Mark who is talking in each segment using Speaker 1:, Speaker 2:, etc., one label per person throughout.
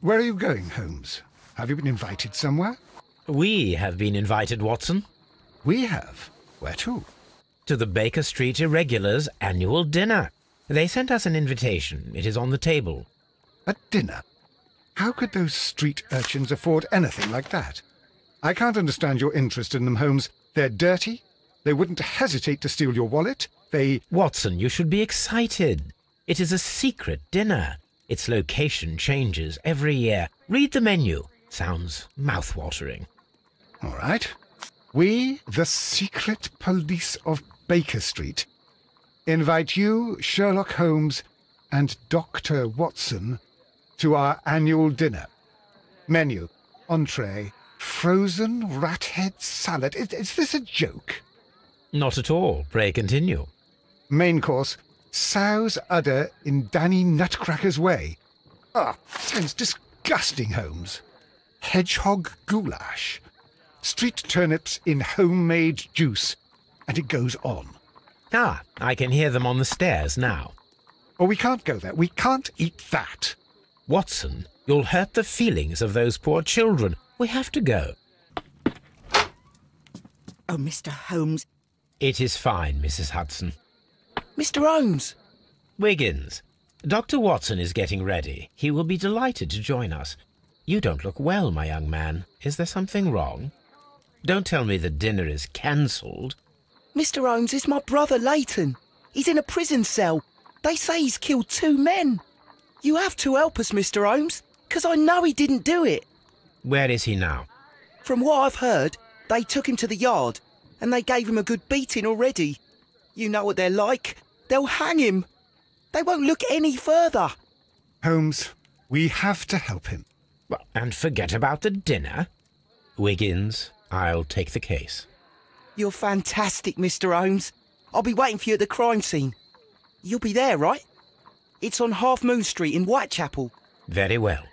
Speaker 1: Where are you going, Holmes? Have you been invited somewhere?
Speaker 2: We have been invited, Watson.
Speaker 1: We have? Where to?
Speaker 2: To the Baker Street Irregulars' annual dinner. They sent us an invitation. It is on the table.
Speaker 1: A dinner? How could those street urchins afford anything like that? I can't understand your interest in them, Holmes. They're dirty. They wouldn't hesitate to steal your wallet.
Speaker 2: Watson, you should be excited. It is a secret dinner. Its location changes every year. Read the menu. Sounds mouth-watering.
Speaker 1: All right. We, the secret police of Baker Street, invite you, Sherlock Holmes, and Dr. Watson to our annual dinner. Menu, entree, frozen rat head salad. Is this a joke?
Speaker 2: Not at all. Pray continue.
Speaker 1: Main course, sow's udder in Danny Nutcracker's way. Sounds disgusting, Holmes. Hedgehog goulash. Street turnips in homemade juice. And it goes on.
Speaker 2: I can hear them on the stairs now.
Speaker 1: Oh, we can't go there. We can't eat that.
Speaker 2: Watson, you'll hurt the feelings of those poor children. We have to go.
Speaker 3: Oh, Mr. Holmes.
Speaker 2: It is fine, Mrs. Hudson.
Speaker 3: Mr. Holmes!
Speaker 2: Wiggins, Dr. Watson is getting ready. He will be delighted to join us. You don't look well, my young man. Is there something wrong? Don't tell me the dinner is cancelled.
Speaker 3: Mr. Holmes, it's my brother Leighton. He's in a prison cell. They say he's killed 2 men. You have to help us, Mr. Holmes, 'cause I know he didn't do it.
Speaker 2: Where is he now?
Speaker 3: From what I've heard, they took him to the yard, and they gave him a good beating already. You know what they're like. They'll hang him. They won't look any further.
Speaker 1: Holmes, we have to help him.
Speaker 2: And forget about the dinner? Wiggins, I'll take the case.
Speaker 3: You're fantastic, Mr. Holmes. I'll be waiting for you at the crime scene. You'll be there, right? It's on Half Moon Street in Whitechapel.
Speaker 2: Very well.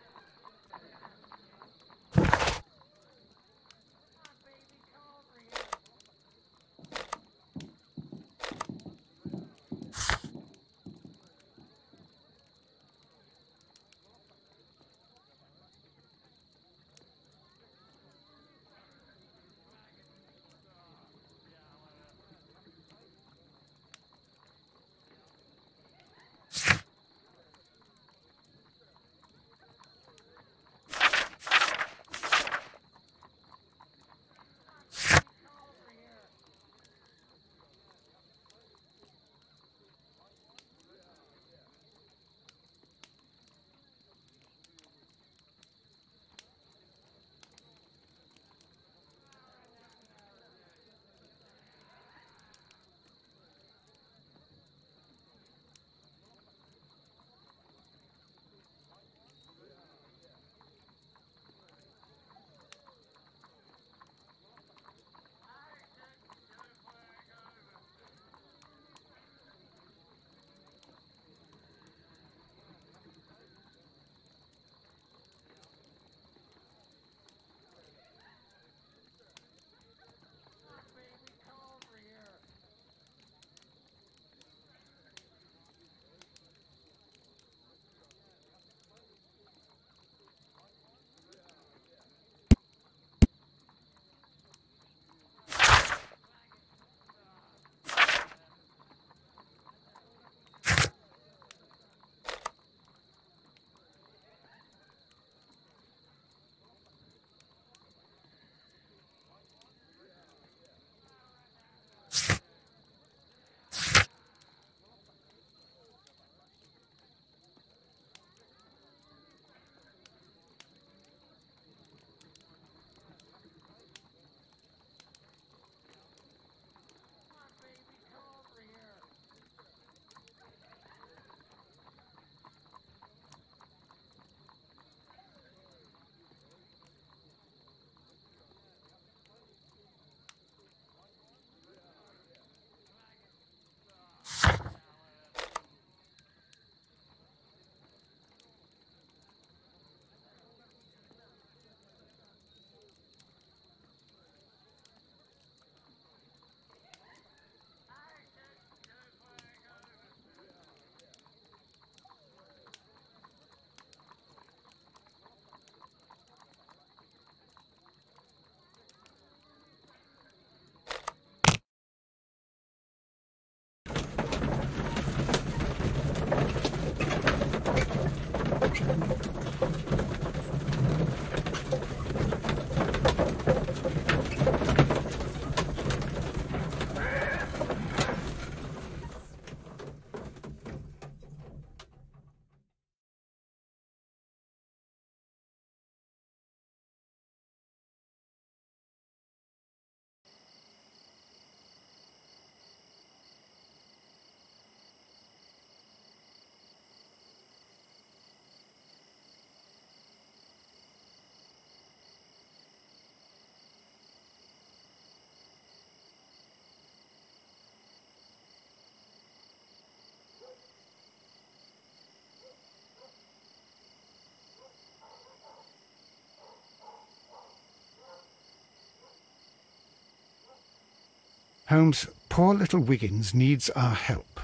Speaker 1: Holmes, poor little Wiggins needs our help.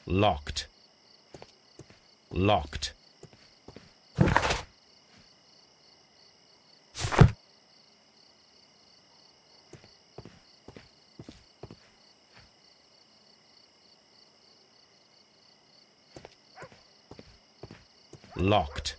Speaker 2: Locked. Locked. Locked.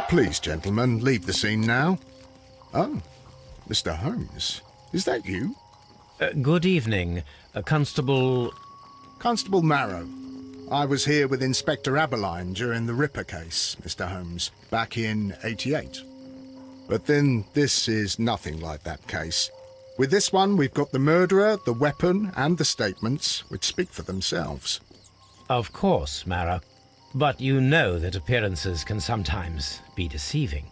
Speaker 4: Please, gentlemen, leave the scene now. Oh, Mr. Holmes, is that you?
Speaker 2: Good evening, Constable...
Speaker 4: Constable Marrow. I was here with Inspector Aberline during the Ripper case, Mr. Holmes, back in '88. But then this is nothing like that case. With this one, we've got the murderer, the weapon, and the statements, which speak for themselves.
Speaker 2: Of course, Marrow. But you know that appearances can sometimes be deceiving.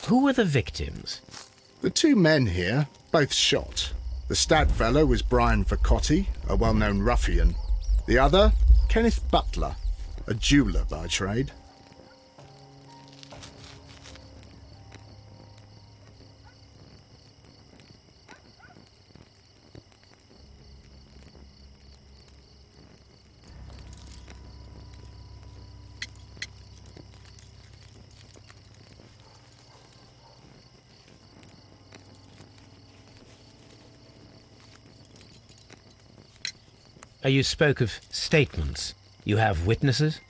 Speaker 2: Who were the victims?
Speaker 4: The two men here, both shot. The stout fellow was Brian Vercotti, a well-known ruffian. The other, Kenneth Butler, a jeweller by trade.
Speaker 2: You spoke of statements. You have witnesses?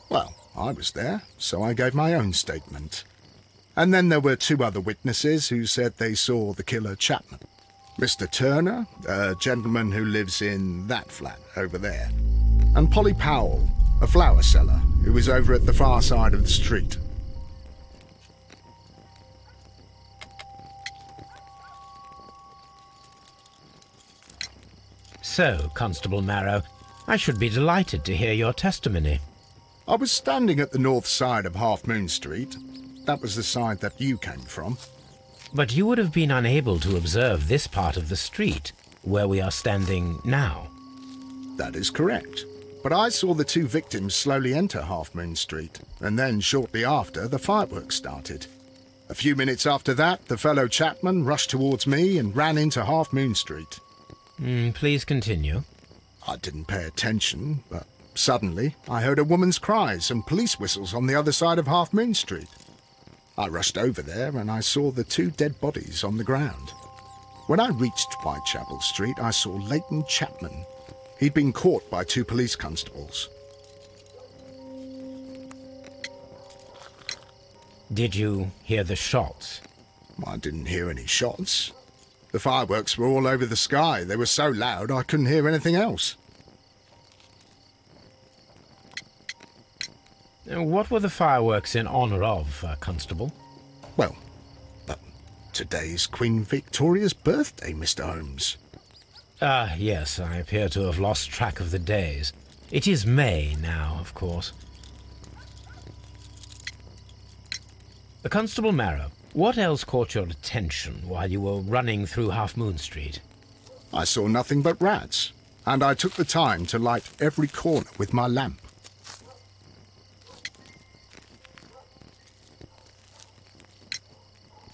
Speaker 4: Well, I was there, so I gave my own statement. And then there were two other witnesses who said they saw the killer Chapman. Mr. Turner, a gentleman who lives in that flat over there. And Polly Powell, a flower seller, who was over at the far side of the street.
Speaker 2: So, Constable Marrow, I should be delighted to hear your testimony.
Speaker 4: I was standing at the north side of Half Moon Street. That was the side that you came from.
Speaker 2: But you would have been unable to observe this part of the street, where we are standing now.
Speaker 4: That is correct. But I saw the two victims slowly enter Half Moon Street, and then shortly after, the fireworks started. A few minutes after that, the fellow Chapman rushed towards me and ran into Half Moon Street.
Speaker 2: Please continue.
Speaker 4: I didn't pay attention, but suddenly I heard a woman's cries and police whistles on the other side of Half Moon Street. I rushed over there and I saw the two dead bodies on the ground. When I reached Whitechapel Street, I saw Leighton Chapman. He'd been caught by two police constables.
Speaker 2: Did you hear the shots?
Speaker 4: I didn't hear any shots. The fireworks were all over the sky. They were so loud I couldn't hear anything else.
Speaker 2: What were the fireworks in honour of, Constable?
Speaker 4: Well, today's Queen Victoria's birthday, Mr. Holmes.
Speaker 2: Ah, yes, I appear to have lost track of the days. It is May now, of course. Constable Marrow, what else caught your attention while you were running through Half Moon Street?
Speaker 4: I saw nothing but rats, and I took the time to light every corner with my lamp.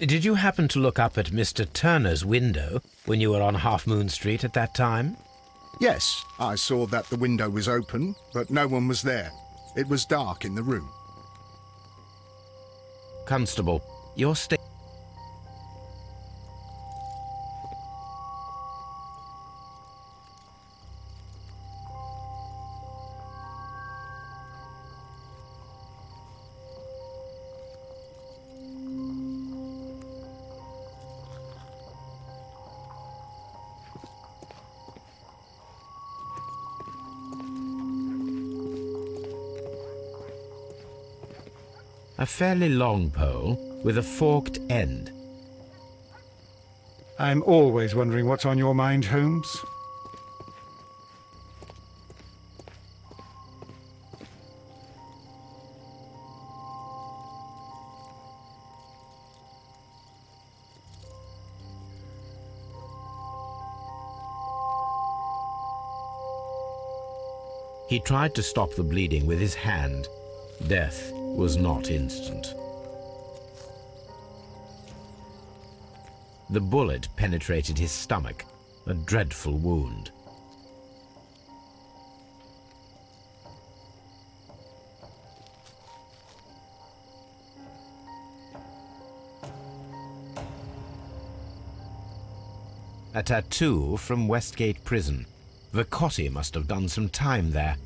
Speaker 2: Did you happen to look up at Mr. Turner's window when you were on Half Moon Street at that time?
Speaker 4: Yes, I saw that the window was open, but no one was there. It was dark in the room.
Speaker 2: Constable, your statement. A fairly long pole with a forked end.
Speaker 1: I'm always wondering what's on your mind, Holmes.
Speaker 2: He tried to stop the bleeding with his hand. Death was not instant. The bullet penetrated his stomach, a dreadful wound. A tattoo from Westgate Prison. Vicotti must have done some time there.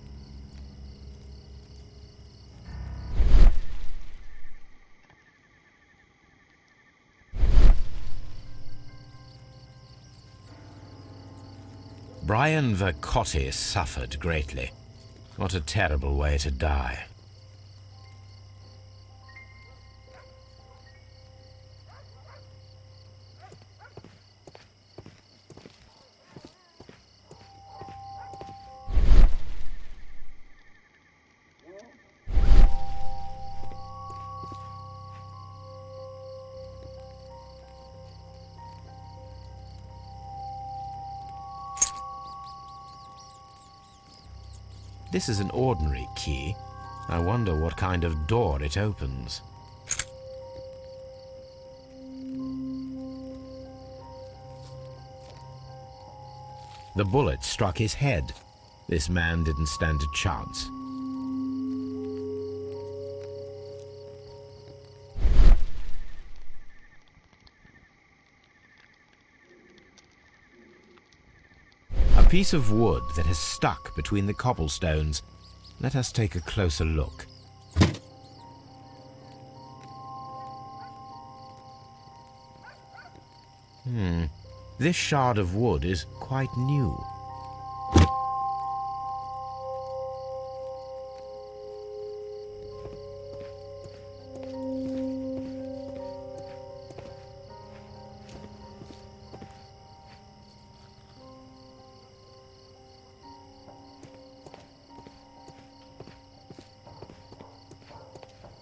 Speaker 2: Brian Vicotti suffered greatly. What a terrible way to die. This is an ordinary key. I wonder what kind of door it opens. The bullet struck his head. This man didn't stand a chance. A piece of wood that has stuck between the cobblestones. Let us take a closer look. This shard of wood is quite new.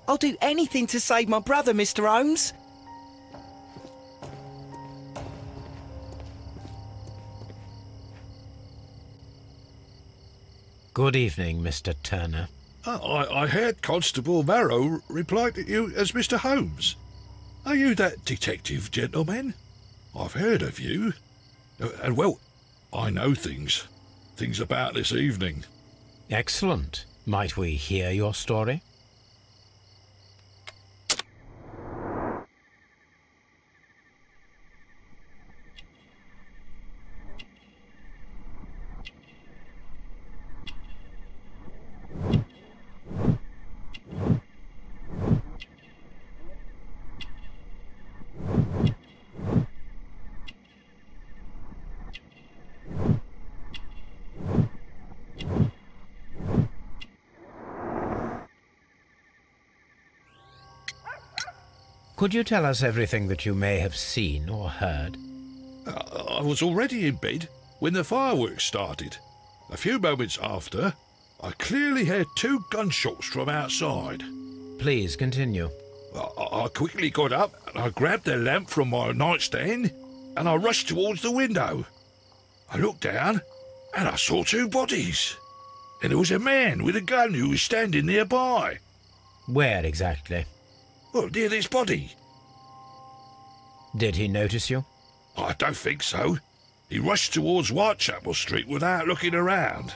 Speaker 3: I'll do anything to save my brother, Mr. Holmes.
Speaker 2: Good evening, Mr. Turner.
Speaker 5: I heard Constable Marrow reply to you as Mr. Holmes. Are you that detective gentleman? I've heard of you. And, well, I know things about this evening.
Speaker 2: Excellent. Might we hear your story? Could you tell us everything that you may have seen or heard?
Speaker 5: I was already in bed when the fireworks started. A few moments after, I clearly heard 2 gunshots from outside.
Speaker 2: Please continue.
Speaker 5: I quickly got up and I grabbed the lamp from my nightstand and I rushed towards the window. I looked down and I saw 2 bodies. And there was a man with a gun who was standing nearby.
Speaker 2: Where exactly?
Speaker 5: Well, near this body.
Speaker 2: Did he notice you?
Speaker 5: I don't think so. He rushed towards Whitechapel Street without looking around.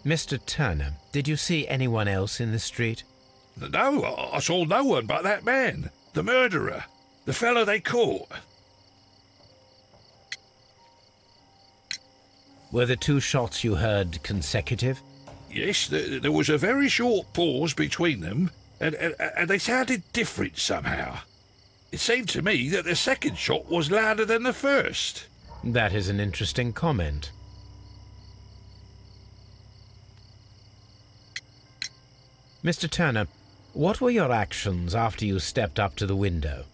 Speaker 2: Mr. Turner, did you see anyone else in the street?
Speaker 5: No, I saw no one but that man, the murderer, the fellow they caught.
Speaker 2: Were the 2 shots you heard consecutive?
Speaker 5: Yes, there was a very short pause between them, and they sounded different somehow. It seemed to me that the second shot was louder than the first.
Speaker 2: That is an interesting comment. Mr. Turner, what were your actions after you stepped up to the window?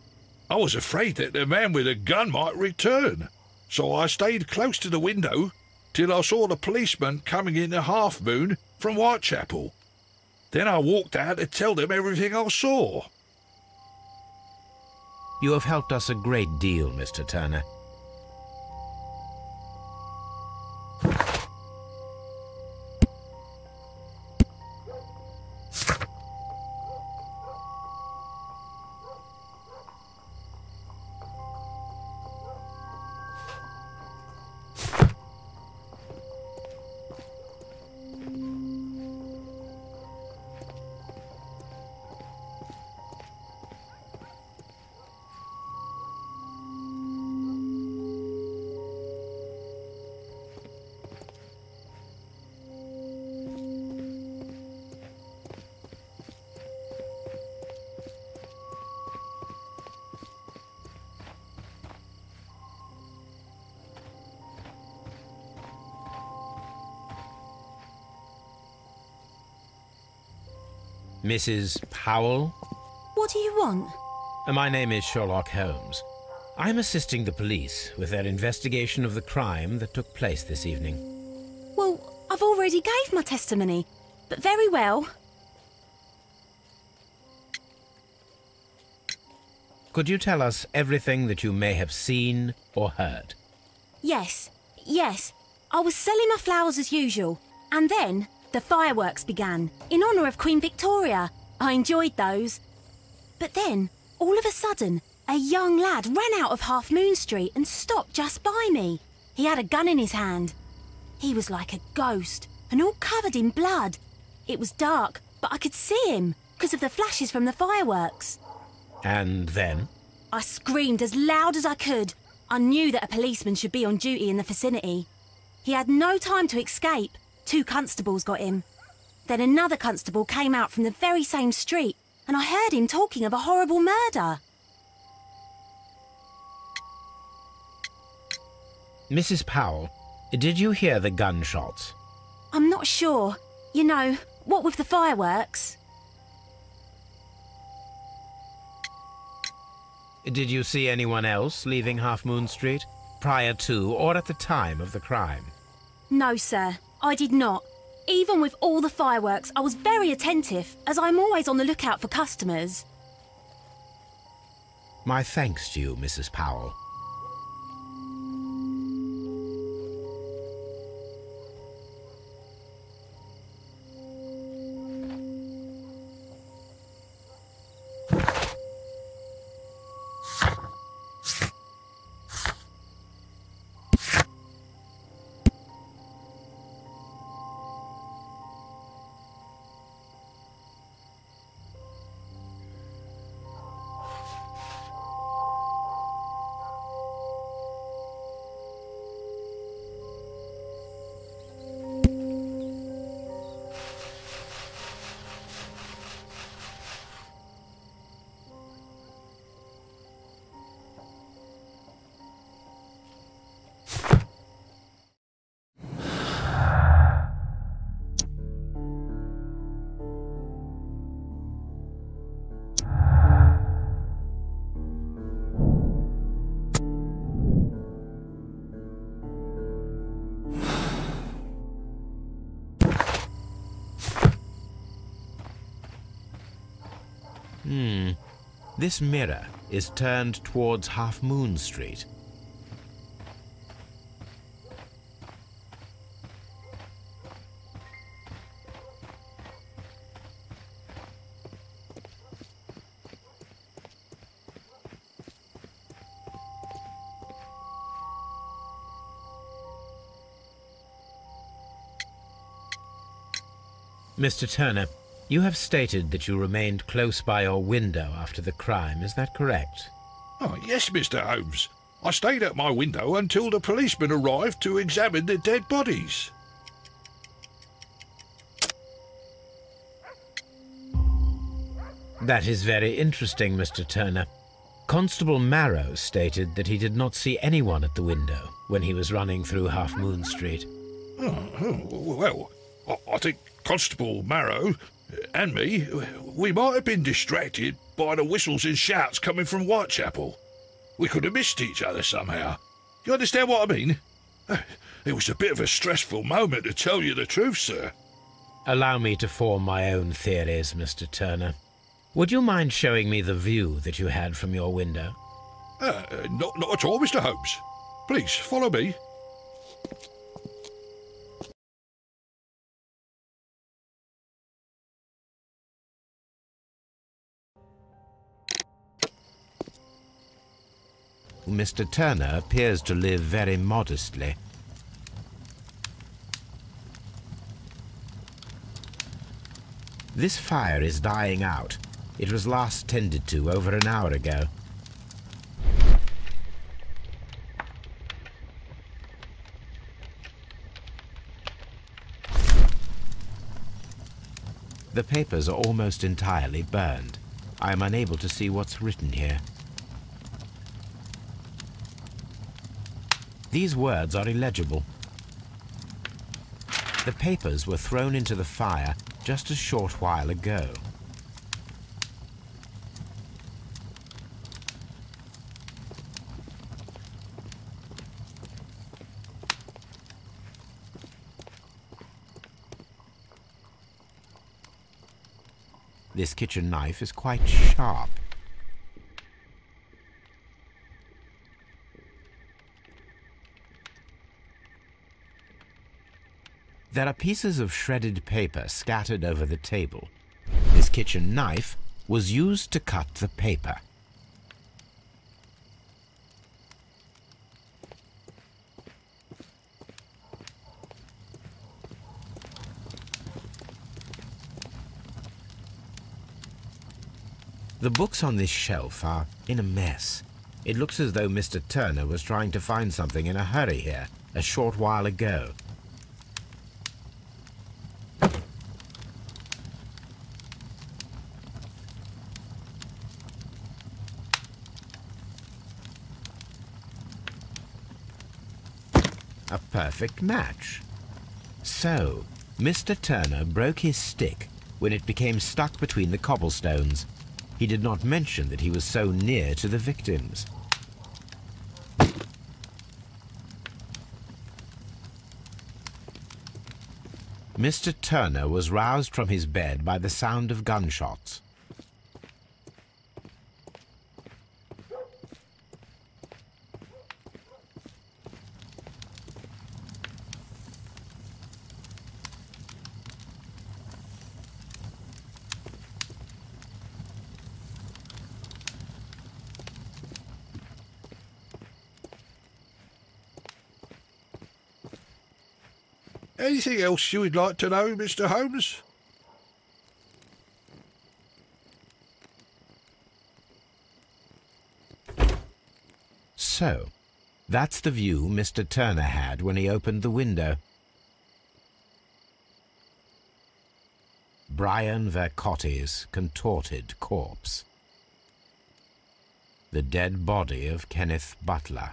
Speaker 5: I was afraid that the man with the gun might return, so I stayed close to the window till I saw the policeman coming in the Half Moon from Whitechapel. Then I walked out to tell them everything I saw.
Speaker 2: You have helped us a great deal, Mr. Turner. Mrs. Powell?
Speaker 6: What do you want?
Speaker 2: My name is Sherlock Holmes. I'm assisting the police with their investigation of the crime that took place this evening.
Speaker 6: Well, I've already gave my testimony, but very well.
Speaker 2: Could you tell us everything that you may have seen or heard?
Speaker 6: Yes. I was selling my flowers as usual, and then the fireworks began, in honour of Queen Victoria. I enjoyed those. But then, all of a sudden, a young lad ran out of Half Moon Street and stopped just by me. He had a gun in his hand. He was like a ghost, and all covered in blood. It was dark, but I could see him, because of the flashes from the fireworks.
Speaker 2: And then?
Speaker 6: I screamed as loud as I could. I knew that a policeman should be on duty in the vicinity. He had no time to escape. 2 constables got him. Then another constable came out from the very same street, and I heard him talking of a horrible murder.
Speaker 2: Mrs. Powell, did you hear the gunshots?
Speaker 6: I'm not sure. You know, what with the fireworks?
Speaker 2: Did you see anyone else leaving Half Moon Street, prior to or at the time of the crime?
Speaker 6: No, sir, I did not. Even with all the fireworks, I was very attentive, as I'm always on the lookout for customers.
Speaker 2: My thanks to you, Mrs. Powell. This mirror is turned towards Half Moon Street. Mr. Turner, you have stated that you remained close by your window after the crime, is that correct?
Speaker 5: Oh, yes, Mr. Holmes. I stayed at my window until the policeman arrived to examine the dead bodies.
Speaker 2: That is very interesting, Mr. Turner. Constable Marrow stated that he did not see anyone at the window when he was running through Half Moon Street.
Speaker 5: Well, I think Constable Marrow and me, we might have been distracted by the whistles and shouts coming from Whitechapel. We could have missed each other somehow. You understand what I mean? It was a bit of a stressful moment, to tell you the truth, sir.
Speaker 2: Allow me to form my own theories, Mr. Turner. Would you mind showing me the view that you had from your window?
Speaker 5: Not at all, Mr. Holmes. Please, follow me.
Speaker 2: Mr. Turner appears to live very modestly. This fire is dying out. It was last tended to over an hour ago. The papers are almost entirely burned. I am unable to see what's written here. These words are illegible. The papers were thrown into the fire just a short while ago. This kitchen knife is quite sharp. There are pieces of shredded paper scattered over the table. This kitchen knife was used to cut the paper. The books on this shelf are in a mess. It looks as though Mr. Turner was trying to find something in a hurry here a short while ago. A perfect match. So, Mr. Turner broke his stick when it became stuck between the cobblestones. He did not mention that he was so near to the victims. Mr. Turner was roused from his bed by the sound of gunshots.
Speaker 5: Anything else you would like to know, Mr. Holmes?
Speaker 2: So, that's the view Mr. Turner had when he opened the window. Brian Vercotti's contorted corpse. The dead body of Kenneth Butler.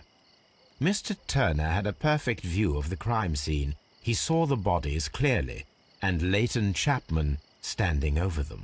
Speaker 2: Mr. Turner had a perfect view of the crime scene. He saw the bodies clearly, and Leighton Chapman standing over them.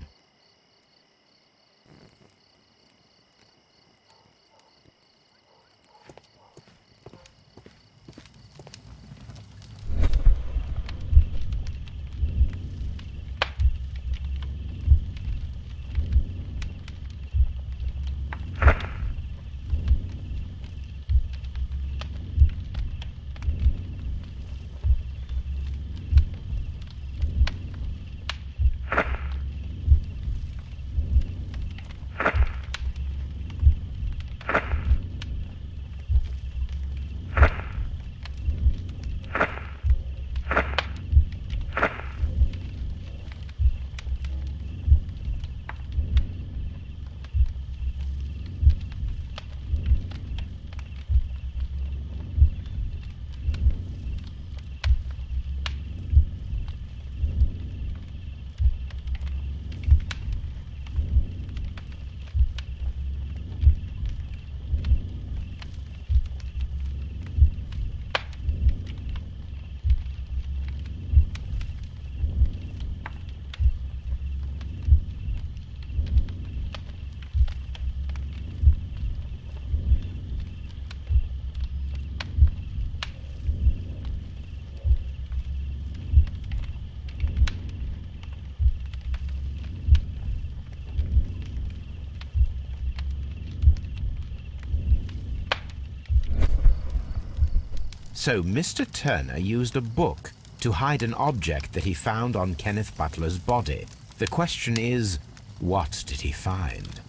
Speaker 2: So Mr. Turner used a book to hide an object that he found on Kenneth Butler's body. The question is, what did he find?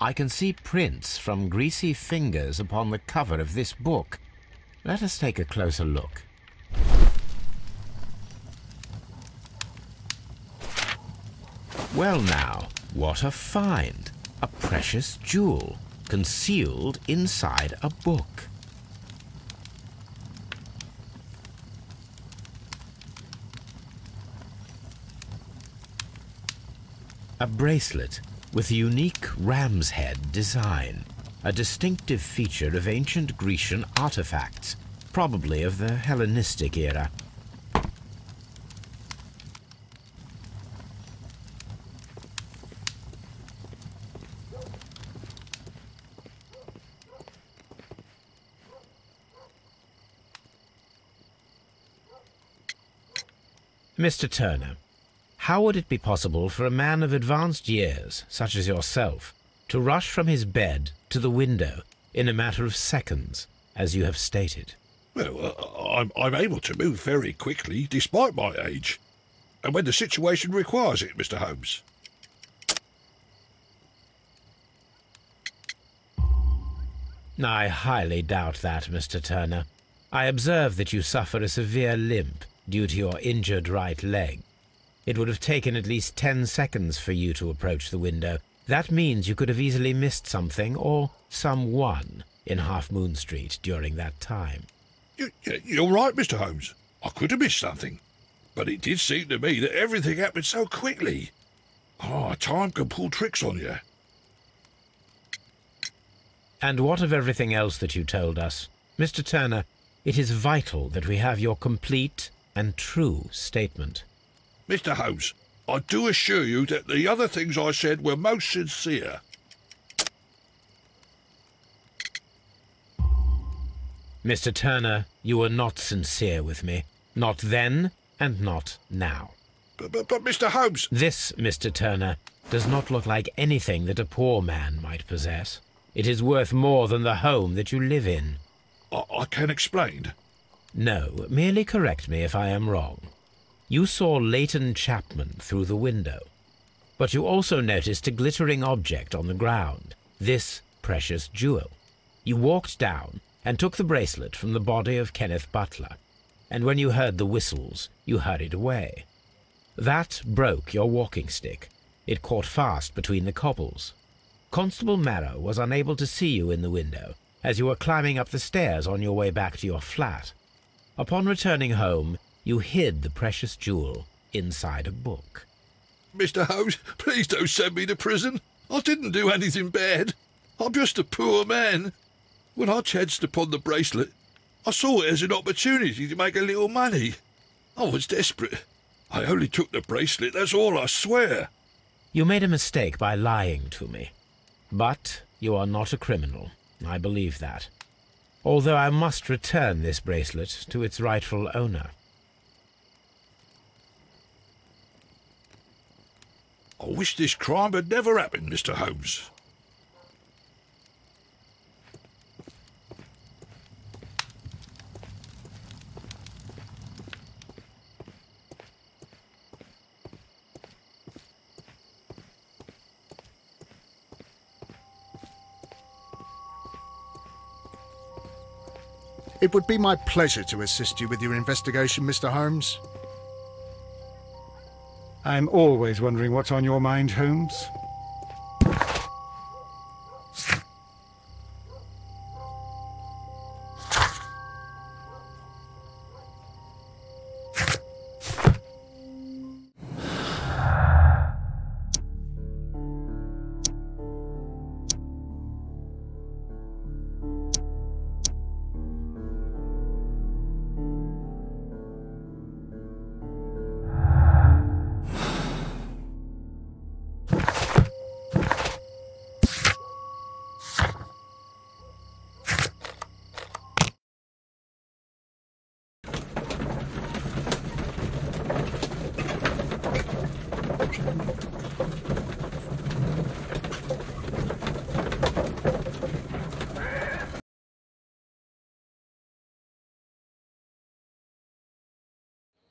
Speaker 2: I can see prints from greasy fingers upon the cover of this book. Let us take a closer look. Well now, what a find! A precious jewel, concealed inside a book. A bracelet with a unique ram's head design, a distinctive feature of ancient Grecian artifacts, probably of the Hellenistic era. Mr. Turner, how would it be possible for a man of advanced years, such as yourself, to rush from his bed to the window in a matter of seconds, as you have stated?
Speaker 5: Well, I'm able to move very quickly, despite my age. And when the situation requires it, Mr. Holmes.
Speaker 2: I highly doubt that, Mr. Turner. I observe that you suffer a severe limp due to your injured right leg. It would have taken at least 10 seconds for you to approach the window. That means you could have easily missed something or someone in Half Moon Street during that time.
Speaker 5: You're right, Mr. Holmes. I could have missed something. But it did seem to me that everything happened so quickly. Time can pull tricks on you.
Speaker 2: And what of everything else that you told us? Mr. Turner, it is vital that we have your complete and true statement.
Speaker 5: Mr. Holmes, I do assure you that the other things I said were most sincere.
Speaker 2: Mr. Turner, you were not sincere with me. Not then and not now.
Speaker 5: But Mr. Holmes...
Speaker 2: This, Mr. Turner, does not look like anything that a poor man might possess. It is worth more than the home that you live in.
Speaker 5: I can explain.
Speaker 2: No, merely correct me if I am wrong. You saw Leighton Chapman through the window, but you also noticed a glittering object on the ground, this precious jewel. You walked down and took the bracelet from the body of Kenneth Butler, and when you heard the whistles, you hurried away. That broke your walking stick. It caught fast between the cobbles. Constable Marrow was unable to see you in the window as you were climbing up the stairs on your way back to your flat. Upon returning home, you hid the precious jewel inside a book.
Speaker 5: Mr. Holmes, please don't send me to prison. I didn't do anything bad. I'm just a poor man. When I chanced upon the bracelet, I saw it as an opportunity to make a little money. I was desperate. I only took the bracelet, that's all, I swear.
Speaker 2: You made a mistake by lying to me. But you are not a criminal. I believe that. Although I must return this bracelet to its rightful owner.
Speaker 5: I wish this crime had never happened, Mr. Holmes.
Speaker 4: It would be my pleasure to assist you with your investigation, Mr. Holmes.
Speaker 1: I'm always wondering what's on your mind, Holmes.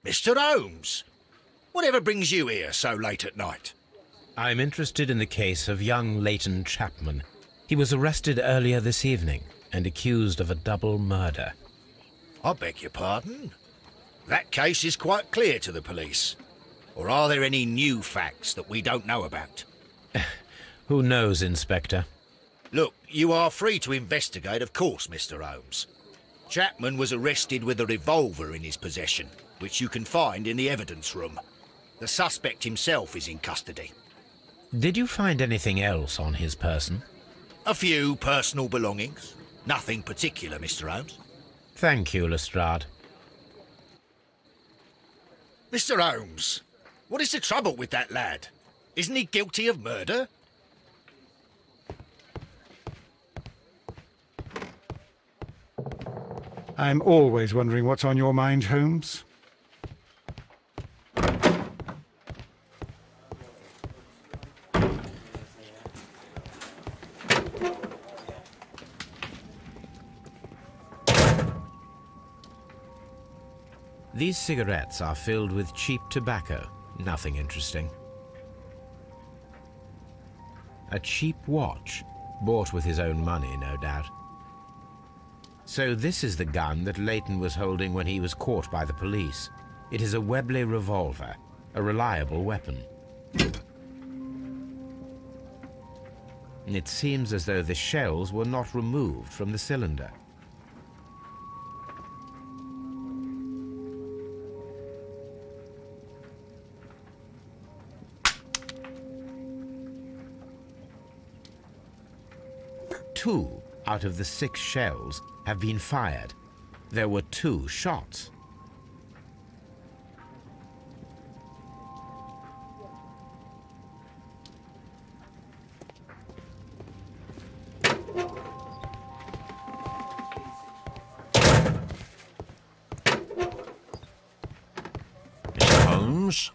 Speaker 7: Mr. Holmes! Whatever brings you here so late at night?
Speaker 2: I'm interested in the case of young Leighton Chapman. He was arrested earlier this evening and accused of a double murder.
Speaker 7: I beg your pardon? That case is quite clear to the police. Or are there any new facts that we don't know about?
Speaker 2: Who knows, Inspector?
Speaker 7: Look, you are free to investigate, of course, Mr. Holmes. Chapman was arrested with a revolver in his possession, which you can find in the evidence room. The suspect himself is in custody.
Speaker 2: Did you find anything else on his person?
Speaker 7: A few personal belongings. Nothing particular, Mr. Holmes.
Speaker 2: Thank you, Lestrade.
Speaker 7: Mr. Holmes, what is the trouble with that lad? Isn't he guilty of murder?
Speaker 1: I'm always wondering what's on your mind, Holmes.
Speaker 2: These cigarettes are filled with cheap tobacco. Nothing interesting. A cheap watch, bought with his own money, no doubt. So this is the gun that Leighton was holding when he was caught by the police. It is a Webley revolver, a reliable weapon. It seems as though the shells were not removed from the cylinder. Two out of the 6 shells have been fired. There were 2 shots.
Speaker 7: Mr. Holmes?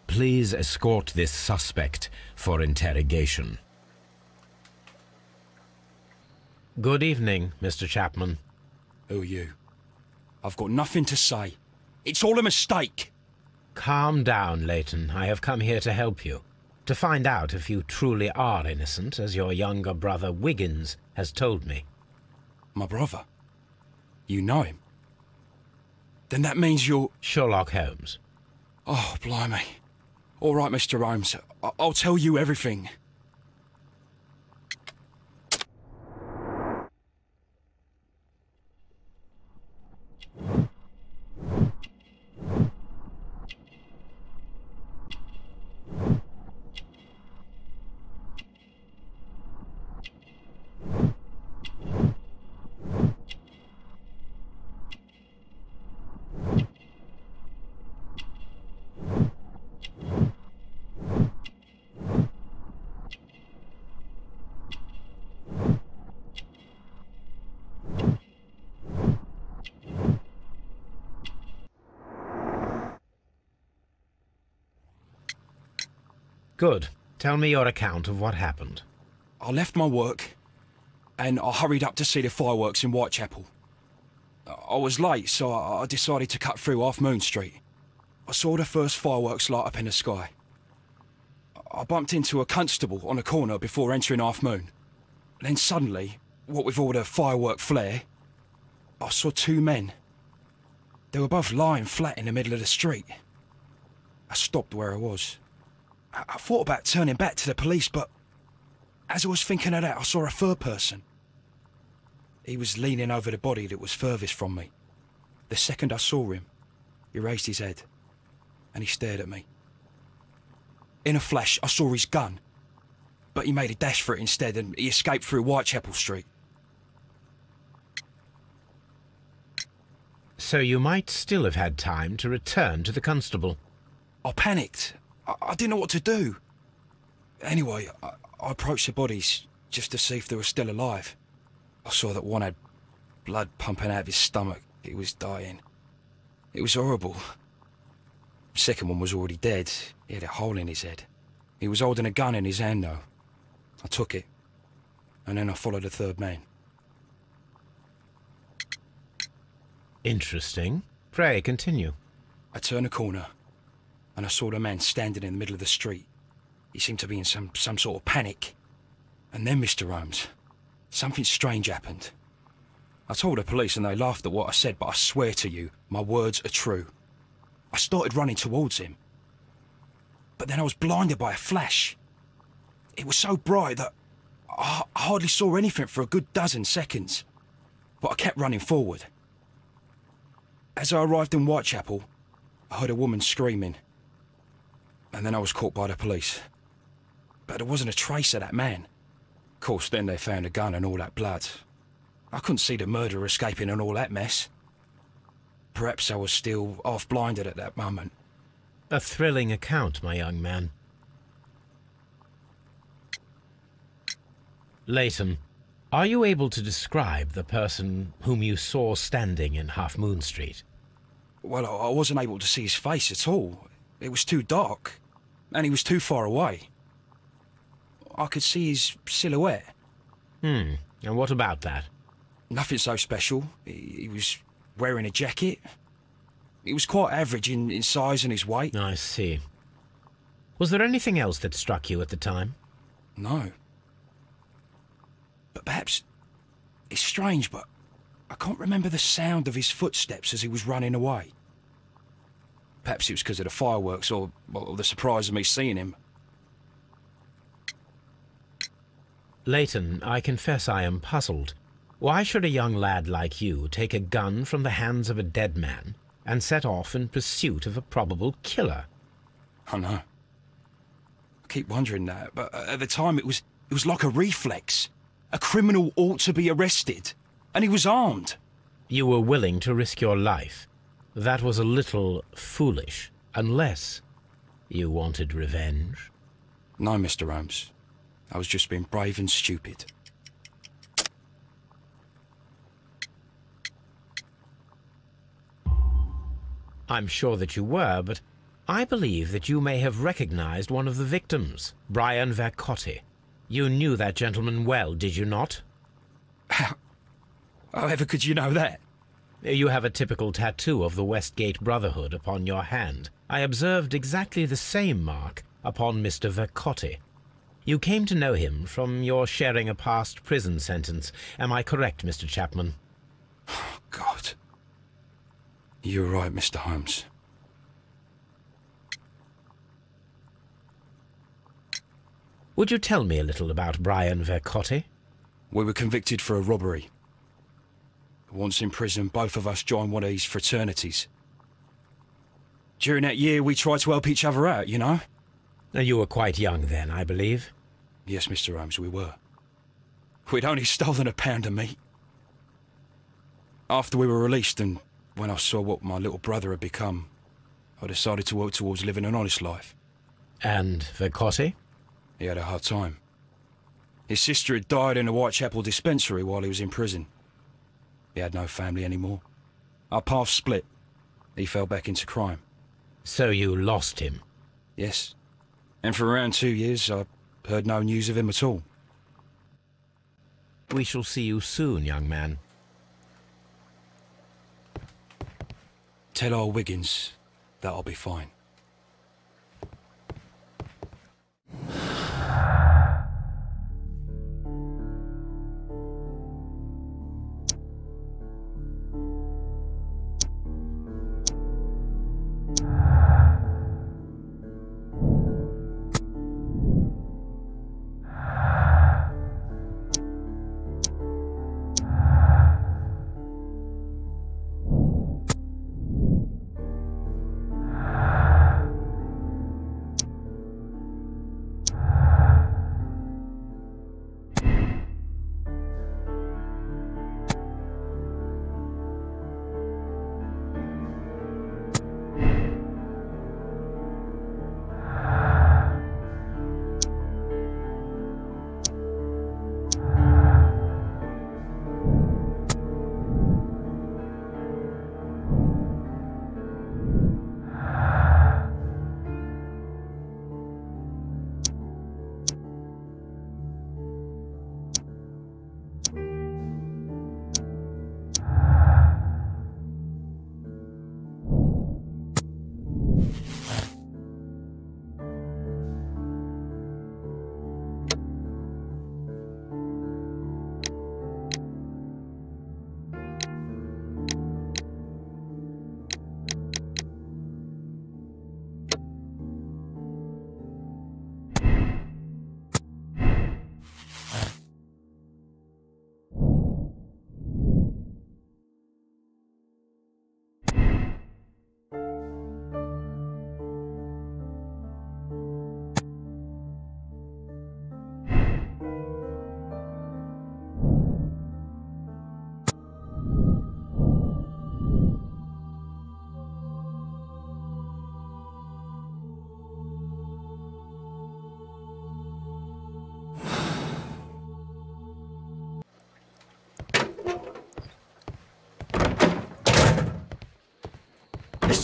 Speaker 2: Please escort this suspect for interrogation. Good evening, Mr. Chapman.
Speaker 8: Who are you? I've got nothing to say. It's all a mistake.
Speaker 2: Calm down, Leighton. I have come here to help you. To find out if you truly are innocent, as your younger brother Wiggins has told me.
Speaker 8: My brother? You know him? Then that means you're...
Speaker 2: Sherlock Holmes.
Speaker 8: Oh, blimey. All right, Mr. Holmes. I'll tell you everything.
Speaker 2: Good. Tell me your account of what happened.
Speaker 8: I left my work and I hurried up to see the fireworks in Whitechapel. I was late, so I decided to cut through Half Moon Street. I saw the first fireworks light up in the sky. I bumped into a constable on a corner before entering Half Moon. Then suddenly, what with all the firework flare, I saw 2 men. They were both lying flat in the middle of the street. I stopped where I was. I thought about turning back to the police, but as I was thinking of that, I saw a third person. He was leaning over the body that was furthest from me. The second I saw him, he raised his head and he stared at me. In a flash, I saw his gun, but he made a dash for it instead and he escaped through Whitechapel Street.
Speaker 2: So you might still have had time to return to the constable.
Speaker 8: I panicked. I didn't know what to do. Anyway, I approached the bodies just to see if they were still alive. I saw that one had blood pumping out of his stomach. He was dying. It was horrible. The second one was already dead. He had a hole in his head. He was holding a gun in his hand, though. I took it. and then I followed the third man.
Speaker 2: Interesting. Pray, continue.
Speaker 8: I turned a corner, and I saw the man standing in the middle of the street. He seemed to be in some sort of panic. And then, Mr. Holmes, something strange happened. I told the police and they laughed at what I said, but I swear to you, my words are true. I started running towards him. But then I was blinded by a flash. It was so bright that I hardly saw anything for a good dozen seconds. But I kept running forward. As I arrived in Whitechapel, I heard a woman screaming. And then I was caught by the police. But there wasn't a trace of that man. Of course, then they found a gun and all that blood. I couldn't see the murderer escaping and all that mess. Perhaps I was still half-blinded at that moment.
Speaker 2: A thrilling account, my young man. Leighton, are you able to describe the person whom you saw standing in Half Moon Street?
Speaker 8: Well, I wasn't able to see his face at all. It was too dark, and he was too far away. I could see his silhouette.
Speaker 2: And what about that?
Speaker 8: Nothing so special. He was wearing a jacket. He was quite average in size and his weight.
Speaker 2: I see. Was there anything else that struck you at the time?
Speaker 8: No. But perhaps... It's strange, but I can't remember the sound of his footsteps as he was running away. Perhaps it was because of the fireworks or the surprise of me seeing him.
Speaker 2: Leighton, I confess I am puzzled. Why should a young lad like you take a gun from the hands of a dead man and set off in pursuit of a probable killer?
Speaker 8: I know. I keep wondering that, but at the time it was like a reflex. A criminal ought to be arrested, and he was armed.
Speaker 2: You were willing to risk your life. That was a little foolish, unless you wanted revenge.
Speaker 8: No, Mr. Holmes. I was just being brave and stupid.
Speaker 2: I'm sure that you were, but I believe that you may have recognized one of the victims, Brian Vercotti. You knew that gentleman well, did you not?
Speaker 8: However could you know that?
Speaker 2: You have a typical tattoo of the Westgate Brotherhood upon your hand. I observed exactly the same mark upon Mr. Vercotti. You came to know him from your sharing a past prison sentence. Am I correct, Mr. Chapman?
Speaker 8: Oh, God. You're right, Mr. Holmes.
Speaker 2: Would you tell me a little about Brian Vercotti?
Speaker 8: We were convicted for a robbery. Once in prison, both of us joined one of these fraternities. During that year, we tried to help each other out, you know?
Speaker 2: You were quite young then, I believe.
Speaker 8: Yes, Mr. Holmes, we were. We'd only stolen a pound of meat. After we were released and when I saw what my little brother had become, I decided to work towards living an honest life.
Speaker 2: And Vercotti?
Speaker 8: He had a hard time. His sister had died in a Whitechapel dispensary while he was in prison. He had no family anymore. Our paths split. He fell back into crime.
Speaker 2: So you lost him?
Speaker 8: Yes. And for around 2 years, I heard no news of him at all.
Speaker 2: We shall see you soon, young man.
Speaker 8: Tell old Wiggins that I'll be fine.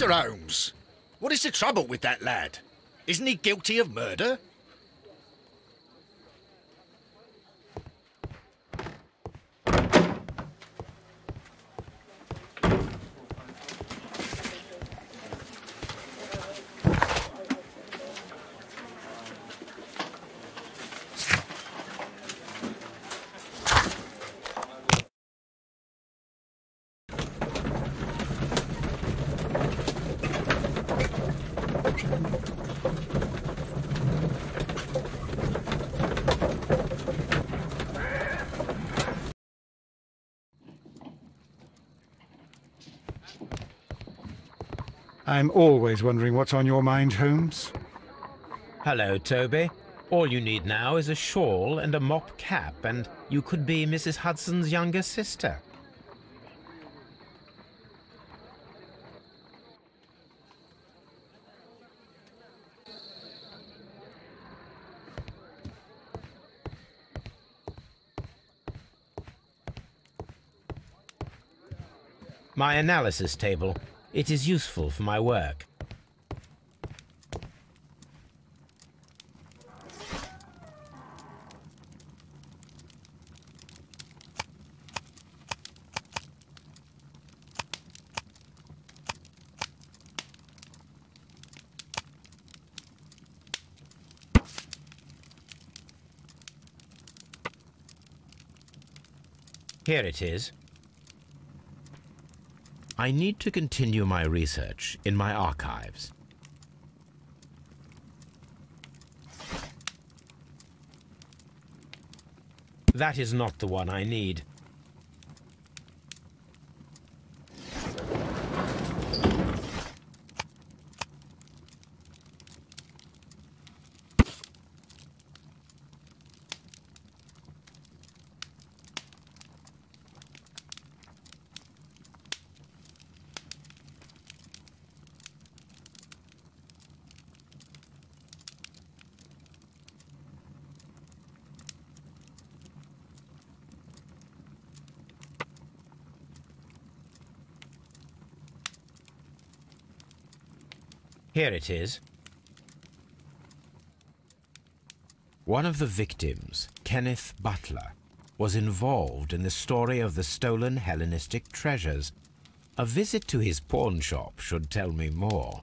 Speaker 7: Mr. Holmes, what is the trouble with that lad? Isn't he guilty of murder?
Speaker 1: I'm always wondering what's on your mind, Holmes.
Speaker 2: Hello, Toby. All you need now is a shawl and a mop cap, and you could be Mrs. Hudson's younger sister. My analysis table. It is useful for my work. Here it is. I need to continue my research in my archives. That is not the one I need. Here it is. One of the victims, Kenneth Butler, was involved in the story of the stolen Hellenistic treasures. A visit to his pawn shop should tell me more.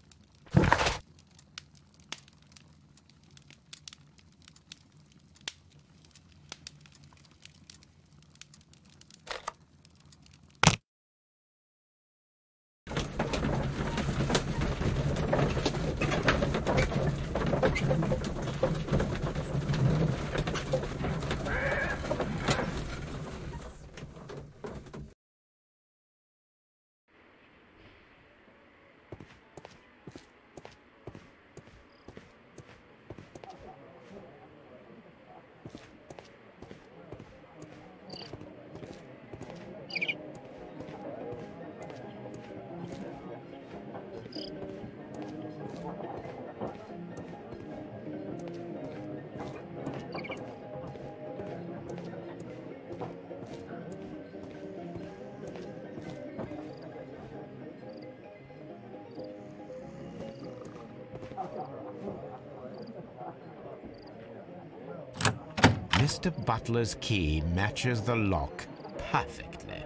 Speaker 2: Mr. Butler's key matches the lock perfectly.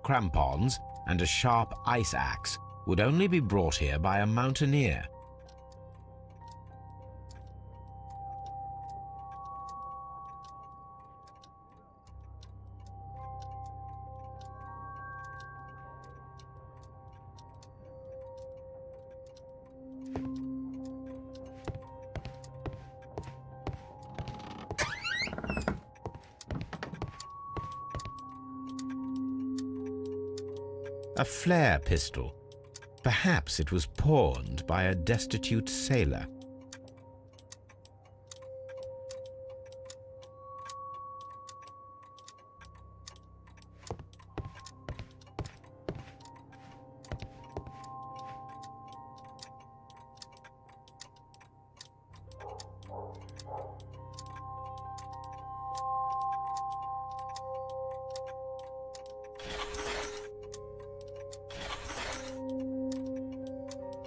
Speaker 2: Crampons and a sharp ice axe would only be brought here by a mountaineer. A flare pistol. Perhaps it was pawned by a destitute sailor.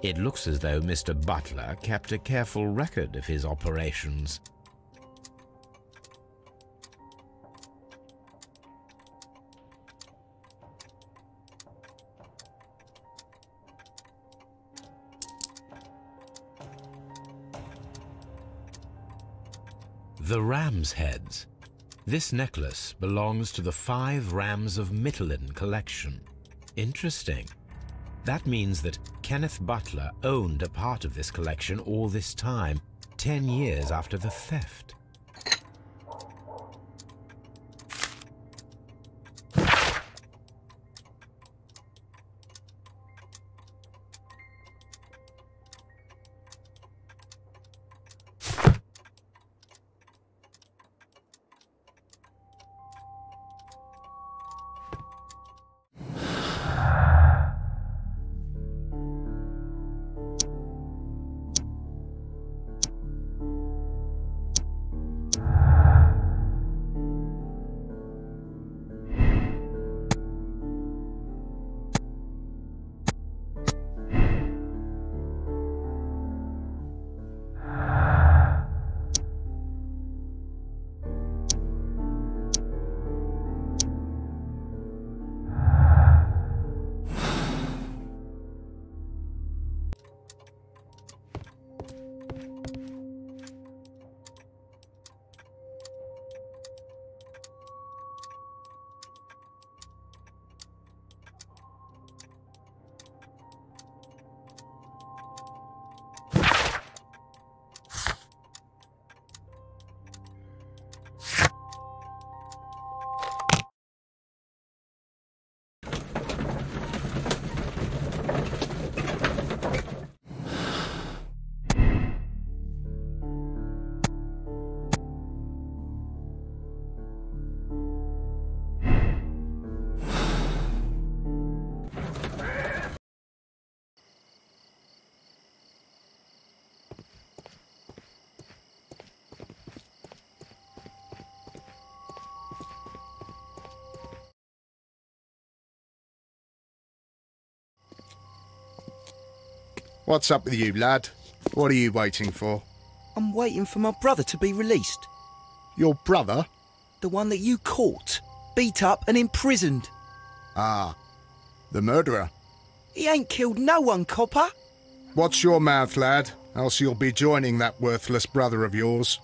Speaker 2: It looks as though Mr. Butler kept a careful record of his operations. The ram's heads. This necklace belongs to the 5 Rams of Mittelin collection. Interesting. That means that Kenneth Butler owned a part of this collection all this time, 10 years after the theft.
Speaker 4: What's up with you, lad? What are you waiting for?
Speaker 3: I'm waiting for my brother to be released.
Speaker 4: Your brother?
Speaker 3: The one that you caught, beat up and imprisoned.
Speaker 4: Ah, the murderer.
Speaker 3: He ain't killed no one, copper.
Speaker 4: Watch your mouth, lad, else you'll be joining that worthless brother of yours.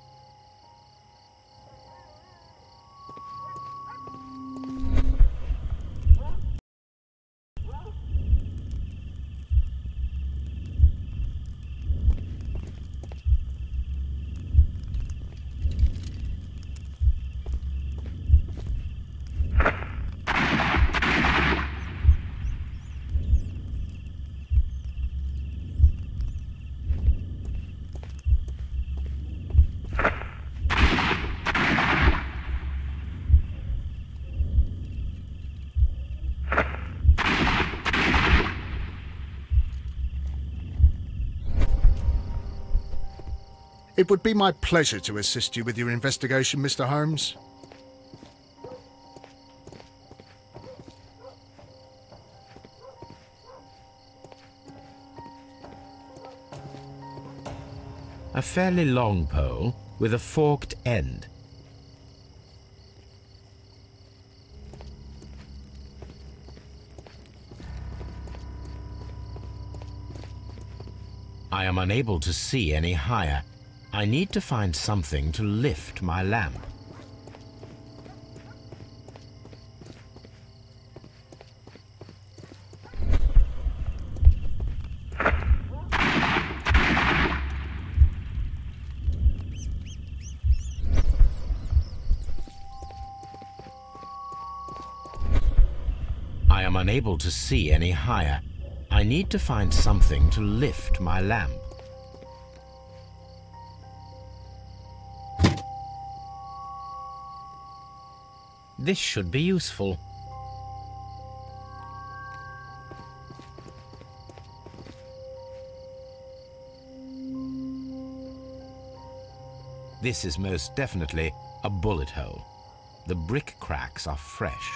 Speaker 4: It would be my pleasure to assist you with your investigation, Mr. Holmes.
Speaker 2: A fairly long pole with a forked end. I am unable to see any higher. I need to find something to lift my lamp. I am unable to see any higher. I need to find something to lift my lamp. This should be useful. This is most definitely a bullet hole. The brick cracks are fresh.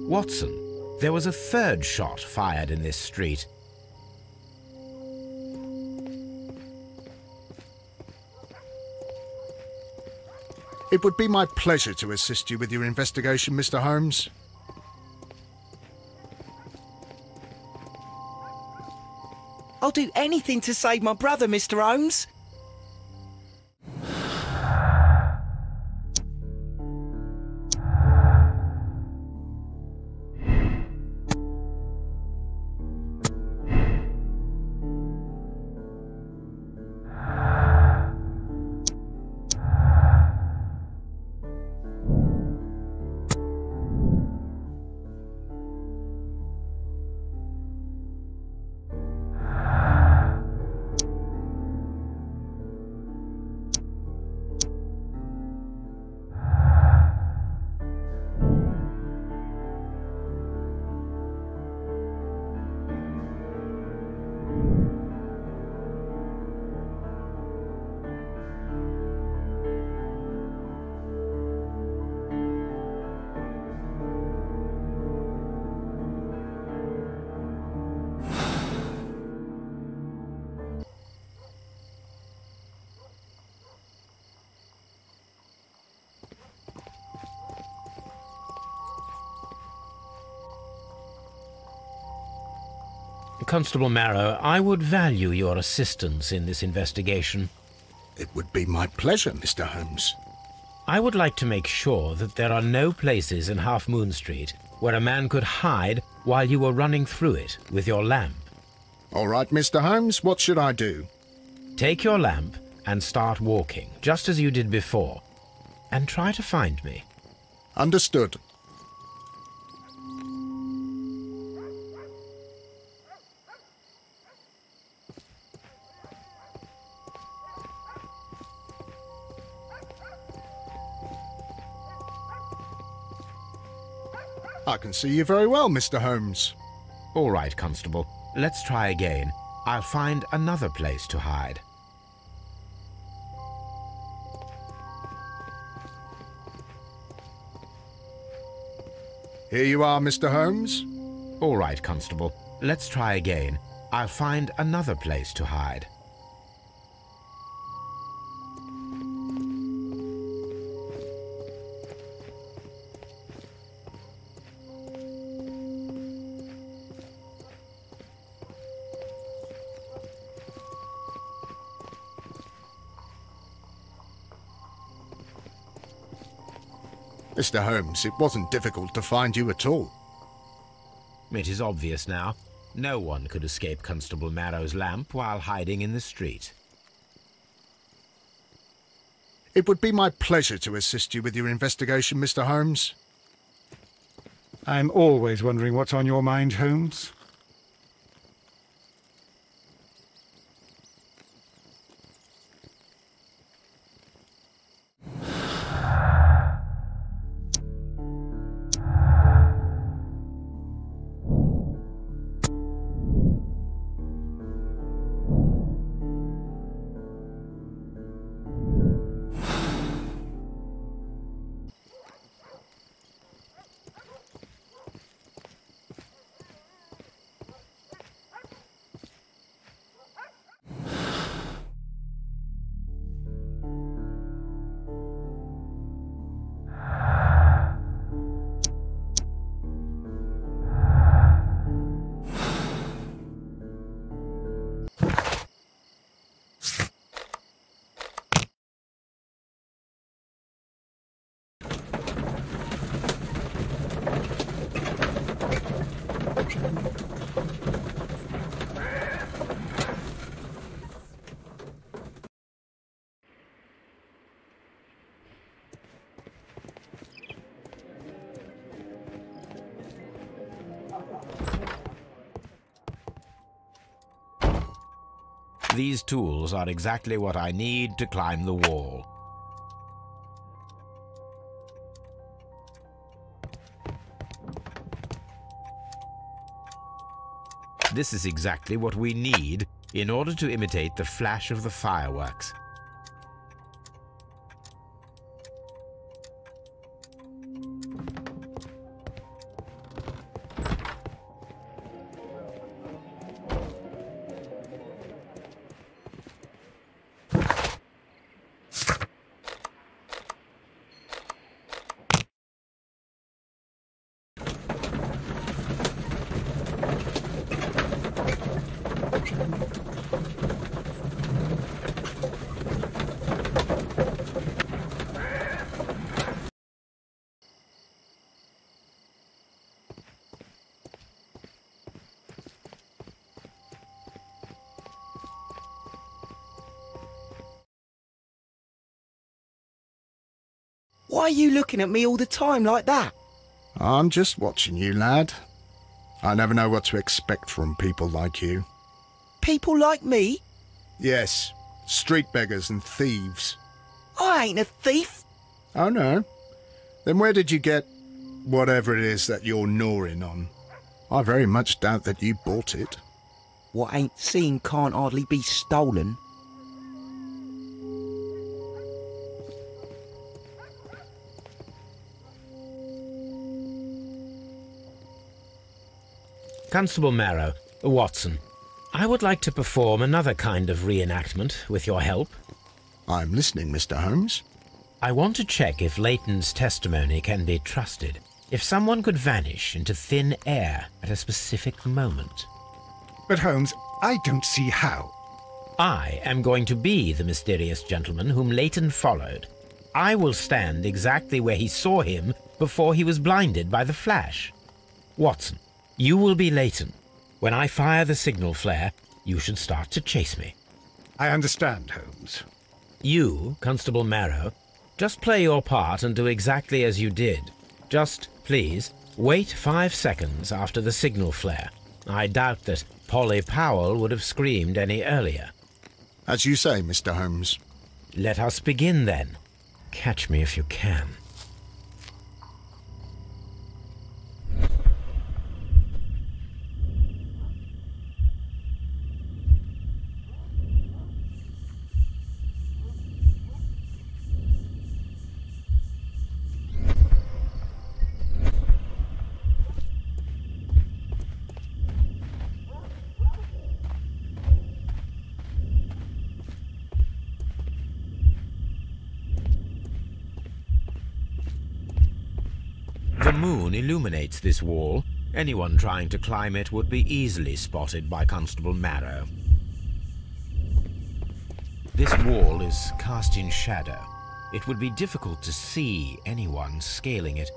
Speaker 2: Watson, there was a third shot fired in this street.
Speaker 4: It would be my pleasure to assist you with your investigation, Mr. Holmes.
Speaker 3: I'll do anything to save my brother, Mr. Holmes.
Speaker 2: Constable Marrow, I would value your assistance in this investigation.
Speaker 4: It would be my pleasure, Mr. Holmes.
Speaker 2: I would like to make sure that there are no places in Half Moon Street where a man could hide while you were running through it with your lamp.
Speaker 4: All right, Mr. Holmes, what should I do?
Speaker 2: Take your lamp and start walking, just as you did before, and try to find me.
Speaker 4: Understood. I can see you very well, Mr. Holmes.
Speaker 2: All right, Constable. Let's try again. I'll find another place to hide.
Speaker 4: Here you are, Mr. Holmes.
Speaker 2: All right, Constable. Let's try again. I'll find another place to hide.
Speaker 4: Mr. Holmes, it wasn't difficult to find you at all.
Speaker 2: It is obvious now. No one could escape Constable Marrow's lamp while hiding in the street.
Speaker 4: It would be my pleasure to assist you with your investigation, Mr. Holmes.
Speaker 1: I'm always wondering what's on your mind, Holmes.
Speaker 2: These tools are exactly what I need to climb the wall. This is exactly what we need in order to imitate the flash of the fireworks.
Speaker 3: Why are you looking at me all the time like that?
Speaker 4: I'm just watching you, lad. I never know what to expect from people like you.
Speaker 3: People like me?
Speaker 4: Yes, street beggars and thieves.
Speaker 3: I ain't a thief.
Speaker 4: Oh, no? Then where did you get whatever it is that you're gnawing on? I very much doubt that you bought it.
Speaker 3: What ain't seen can't hardly be stolen.
Speaker 2: Constable Marrow, Watson, I would like to perform another kind of reenactment with your help.
Speaker 4: I'm listening, Mr. Holmes.
Speaker 2: I want to check if Leighton's testimony can be trusted. If someone could vanish into thin air at a specific moment.
Speaker 1: But Holmes, I don't see how.
Speaker 2: I am going to be the mysterious gentleman whom Leighton followed. I will stand exactly where he saw him before he was blinded by the flash. Watson, you will be Leighton. When I fire the signal flare, you should start to chase me.
Speaker 1: I understand, Holmes.
Speaker 2: You, Constable Marrow, just play your part and do exactly as you did. Just, please, wait 5 seconds after the signal flare. I doubt that Polly Powell would have screamed any earlier.
Speaker 4: As you say, Mr. Holmes.
Speaker 2: Let us begin, then. Catch me if you can. The moon illuminates this wall. Anyone trying to climb it would be easily spotted by Constable Marrow. This wall is cast in shadow. It would be difficult to see anyone scaling it.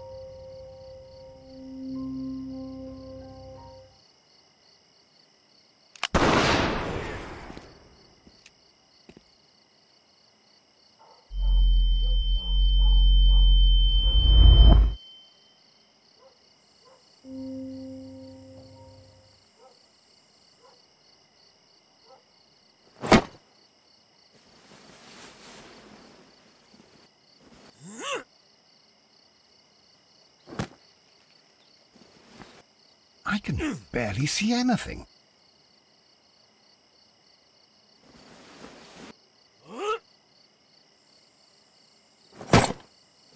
Speaker 1: I can barely see anything.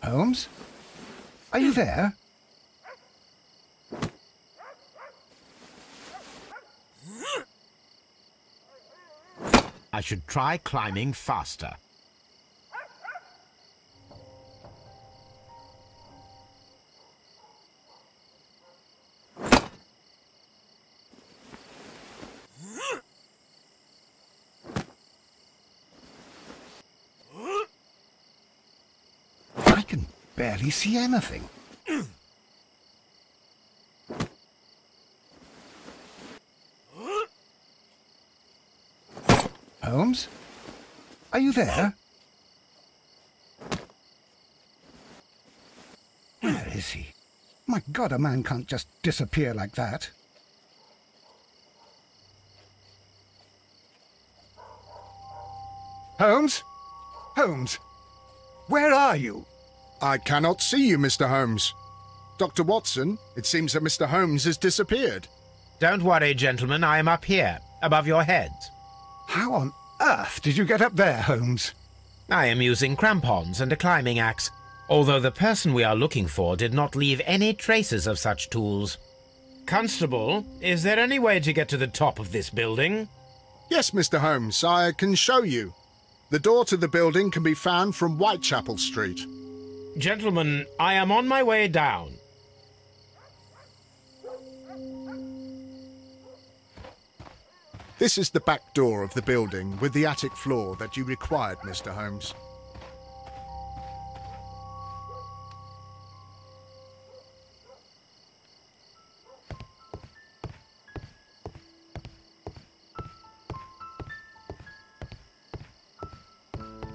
Speaker 1: Holmes? Are you there?
Speaker 2: I should try climbing faster.
Speaker 1: I can barely see anything. Holmes? Are you there? Where is he? My God, a man can't just disappear like that. Holmes? Holmes? Where are you?
Speaker 4: I cannot see you, Mr. Holmes. Dr. Watson, it seems that Mr. Holmes has disappeared.
Speaker 2: Don't worry, gentlemen. I am up here, above your heads.
Speaker 1: How on earth did you get up there, Holmes?
Speaker 2: I am using crampons and a climbing axe, although the person we are looking for did not leave any traces of such tools. Constable, is there any way to get to the top of this building?
Speaker 4: Yes, Mr. Holmes, I can show you. The door to the building can be found from Whitechapel Street.
Speaker 2: Gentlemen, I am on my way down.
Speaker 4: This is the back door of the building with the attic floor that you required, Mr. Holmes.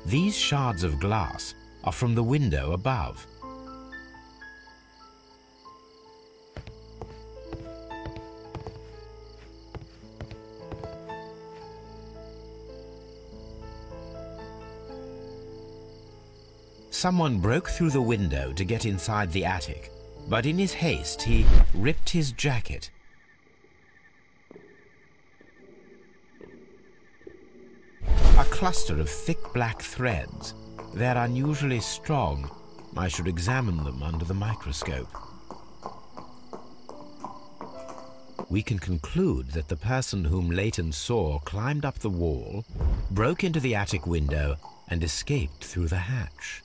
Speaker 2: These shards of glass are from the window above. Someone broke through the window to get inside the attic, but in his haste he ripped his jacket. A cluster of thick black threads. They're unusually strong. I should examine them under the microscope. We can conclude that the person whom Leighton saw climbed up the wall, broke into the attic window, and escaped through the hatch.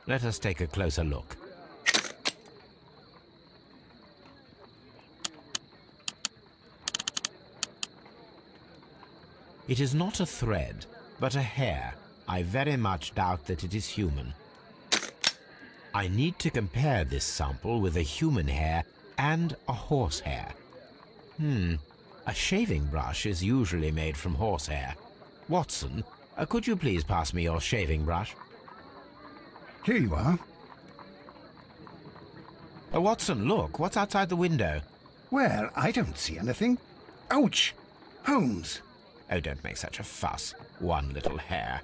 Speaker 2: Let us take a closer look. It is not a thread, but a hair. I very much doubt that it is human. I need to compare this sample with a human hair and a horse hair. A shaving brush is usually made from horsehair. Watson, could you please pass me your shaving brush?
Speaker 1: Here you are.
Speaker 2: Watson, look, what's outside the window?
Speaker 1: Well, I don't see anything. Ouch! Holmes!
Speaker 2: Oh, don't make such a fuss. One little hair.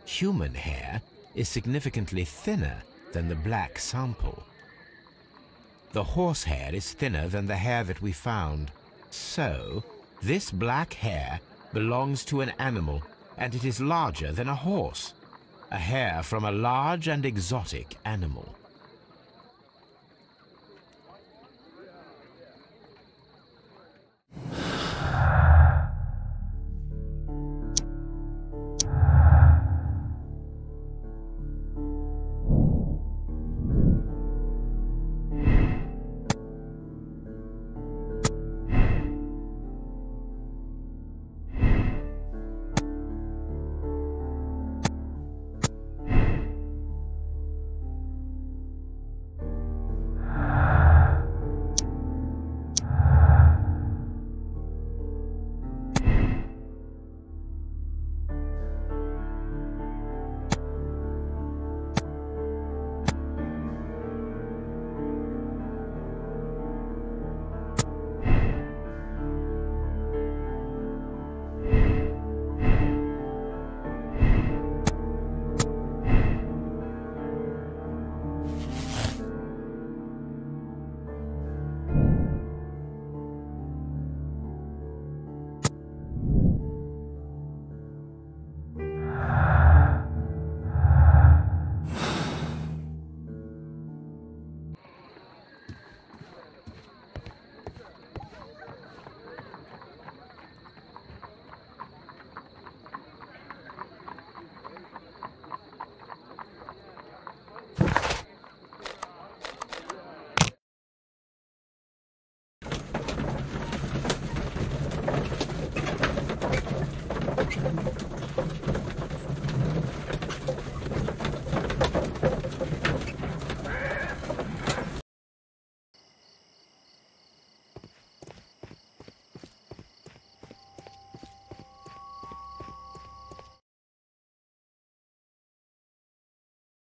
Speaker 2: Human hair is significantly thinner than the black sample. The horsehair is thinner than the hair that we found. So, this black hair belongs to an animal, and it is larger than a horse. A hair from a large and exotic animal.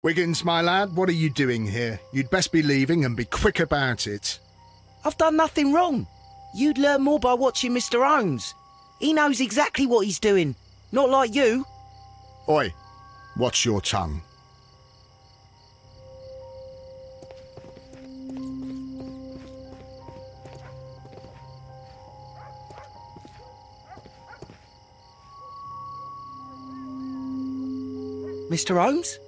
Speaker 4: Wiggins, my lad, what are you doing here? You'd best be leaving and be quick about it.
Speaker 3: I've done nothing wrong. You'd learn more by watching Mr. Holmes. He knows exactly what he's doing, not like you.
Speaker 4: Oi, watch your tongue.
Speaker 3: Mr. Holmes?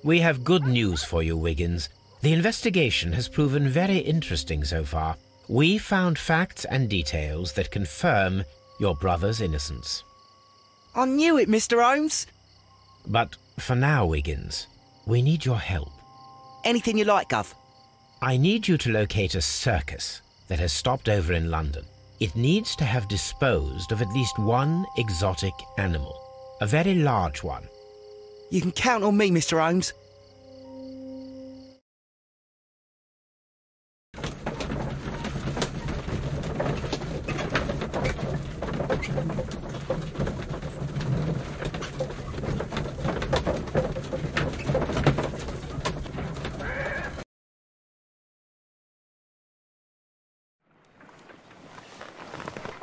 Speaker 2: We have good news for you, Wiggins. The investigation has proven very interesting so far. We found facts and details that confirm your brother's innocence.
Speaker 3: I knew it, Mr. Holmes.
Speaker 2: But for now, Wiggins, we need your help.
Speaker 3: Anything you like, Gov.
Speaker 2: I need you to locate a circus that has stopped over in London. It needs to have disposed of at least one exotic animal, a very large one.
Speaker 3: You can count on me, Mr. Holmes.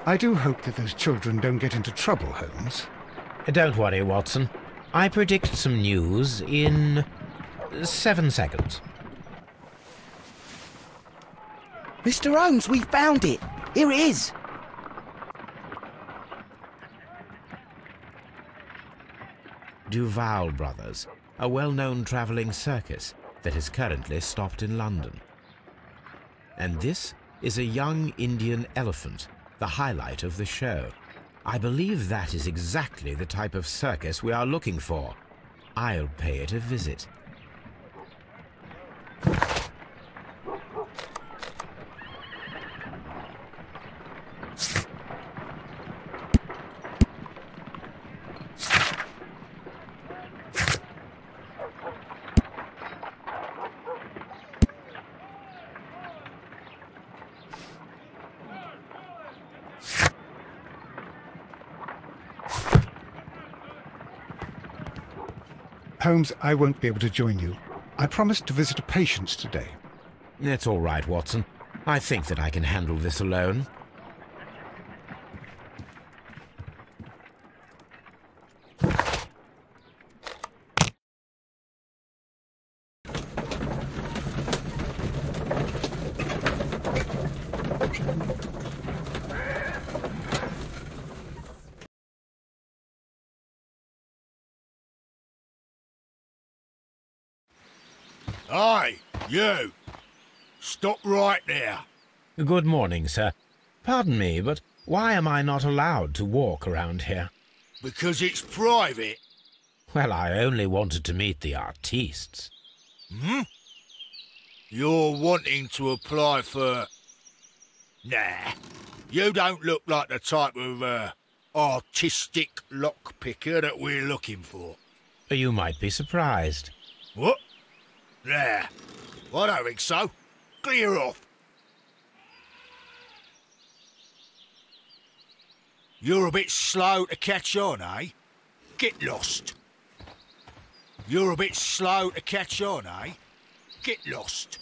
Speaker 1: I do hope that those children don't get into trouble, Holmes.
Speaker 2: Don't worry, Watson. I predict some news in 7 seconds.
Speaker 3: Mr. Holmes, we found it. Here it is.
Speaker 2: Duval Brothers, a well-known travelling circus that is currently stopped in London. And this is a young Indian elephant, the highlight of the show. I believe that is exactly the type of circus we are looking for. I'll pay it a visit.
Speaker 1: Holmes, I won't be able to join you. I promised to visit a patient today.
Speaker 2: It's all right, Watson. I think that I can handle this alone.
Speaker 7: Aye, you! Stop right there.
Speaker 2: Good morning, sir. Pardon me, but why am I not allowed to walk around here?
Speaker 7: Because it's private.
Speaker 2: Well, I only wanted to meet the artistes.
Speaker 7: Hmm? You're wanting to apply for... Nah, you don't look like the type of, artistic lockpicker that we're looking for.
Speaker 2: You might be surprised.
Speaker 7: What? Nah, I don't think so. Clear off. You're a bit slow to catch on, eh? Get lost. You're a bit slow to catch on, eh? Get lost.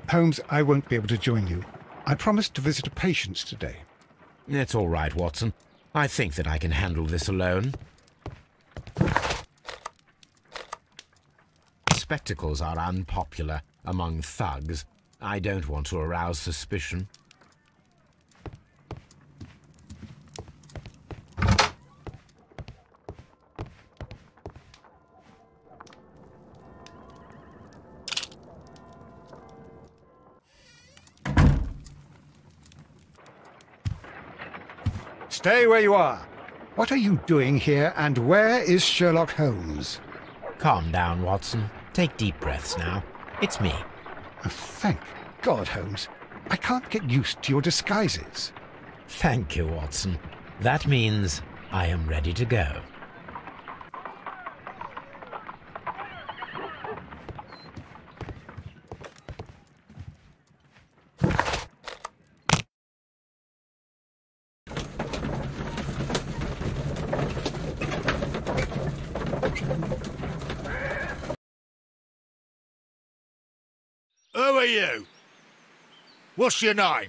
Speaker 1: Holmes, I won't be able to join you. I promised to visit a patient today.
Speaker 2: It's all right, Watson. I think that I can handle this alone. Spectacles are unpopular among thugs. I don't want to arouse suspicion.
Speaker 1: Stay where you are. What are you doing here, and where is Sherlock Holmes?
Speaker 2: Calm down, Watson. Take deep breaths now. It's me.
Speaker 1: Oh, thank God, Holmes. I can't get used to your disguises.
Speaker 2: Thank you, Watson. That means I am ready to go.
Speaker 7: Who are you? What's your name?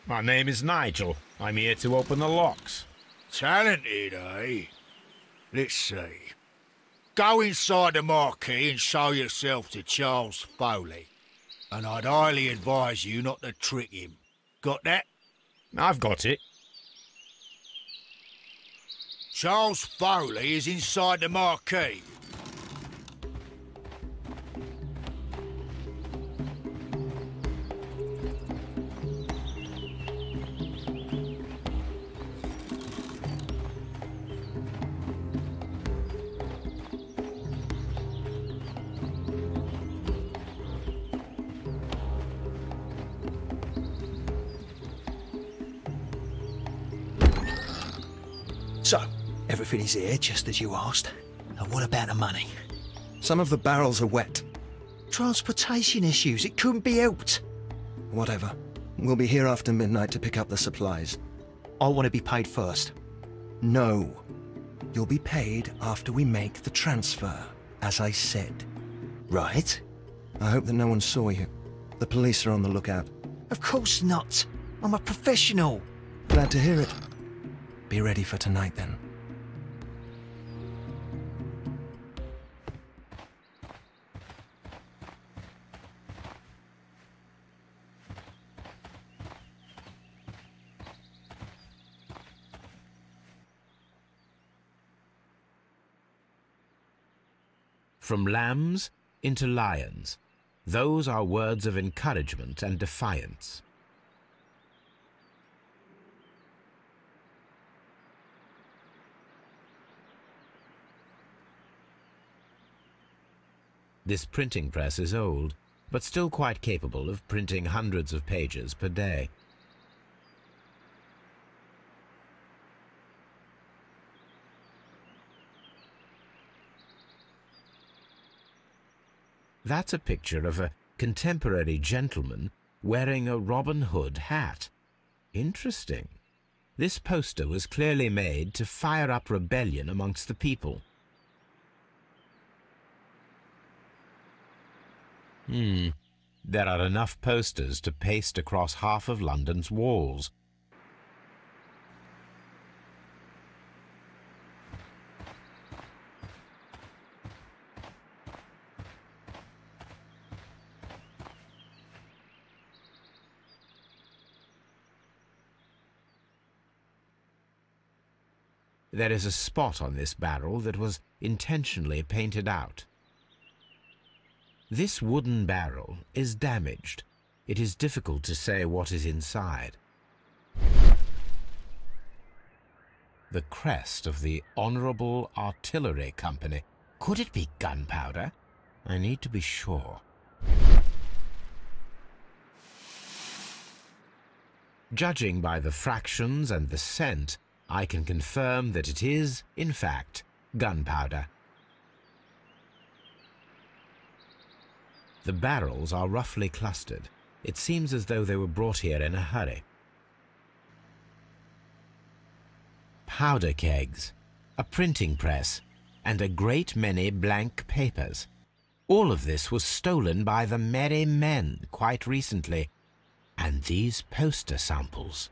Speaker 2: My name is Nigel. I'm here to open the locks.
Speaker 7: Talented, eh? Let's see. Go inside the marquee and show yourself to Charles Foley. And I'd highly advise you not to trick him. Got that?
Speaker 2: I've got it.
Speaker 7: Charles Foley is inside the marquee.
Speaker 9: So, everything is here, just as you asked. And what about the money?
Speaker 3: Some of the barrels are wet.
Speaker 9: Transportation issues, it couldn't be helped.
Speaker 3: Whatever. We'll be here after midnight to pick up the supplies.
Speaker 9: I want to be paid first.
Speaker 3: No. You'll be paid after we make the transfer, as I said.
Speaker 9: Right?
Speaker 3: I hope that no one saw you. The police are on the lookout.
Speaker 9: Of course not. I'm a professional.
Speaker 3: Glad to hear it. Be ready for tonight, then.
Speaker 2: From lambs into lions. Those are words of encouragement and defiance. This printing press is old, but still quite capable of printing hundreds of pages per day. That's a picture of a contemporary gentleman wearing a Robin Hood hat. Interesting. This poster was clearly made to fire up rebellion amongst the people. There are enough posters to paste across half of London's walls. There is a spot on this barrel that was intentionally painted out. This wooden barrel is damaged. It is difficult to say what is inside. The crest of the Honourable Artillery Company. Could it be gunpowder? I need to be sure. Judging by the fractions and the scent, I can confirm that it is, in fact, gunpowder. The barrels are roughly clustered. It seems as though they were brought here in a hurry. Powder kegs, a printing press, and a great many blank papers. All of this was stolen by the Merry Men quite recently, and these poster samples.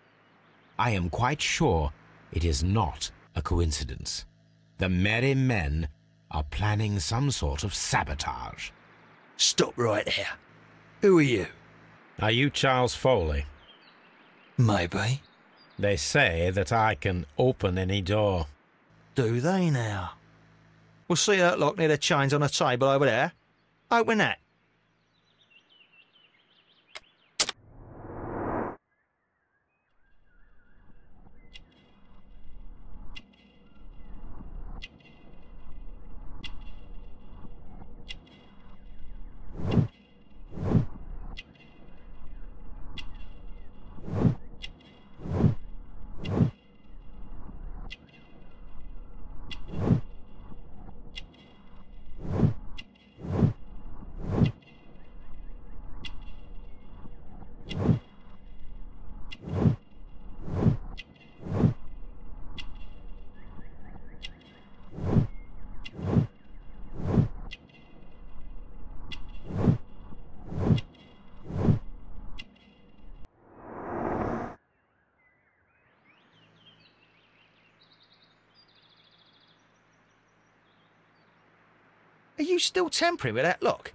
Speaker 2: I am quite sure it is not a coincidence. The Merry Men are planning some sort of sabotage.
Speaker 9: Stop right there. Who are you?
Speaker 2: Are you Charles Foley?
Speaker 9: Maybe.
Speaker 2: They say that I can open any door.
Speaker 9: Do they now? We'll see that lock near the chains on the table over there. Open that. Are you still tampering with that lock?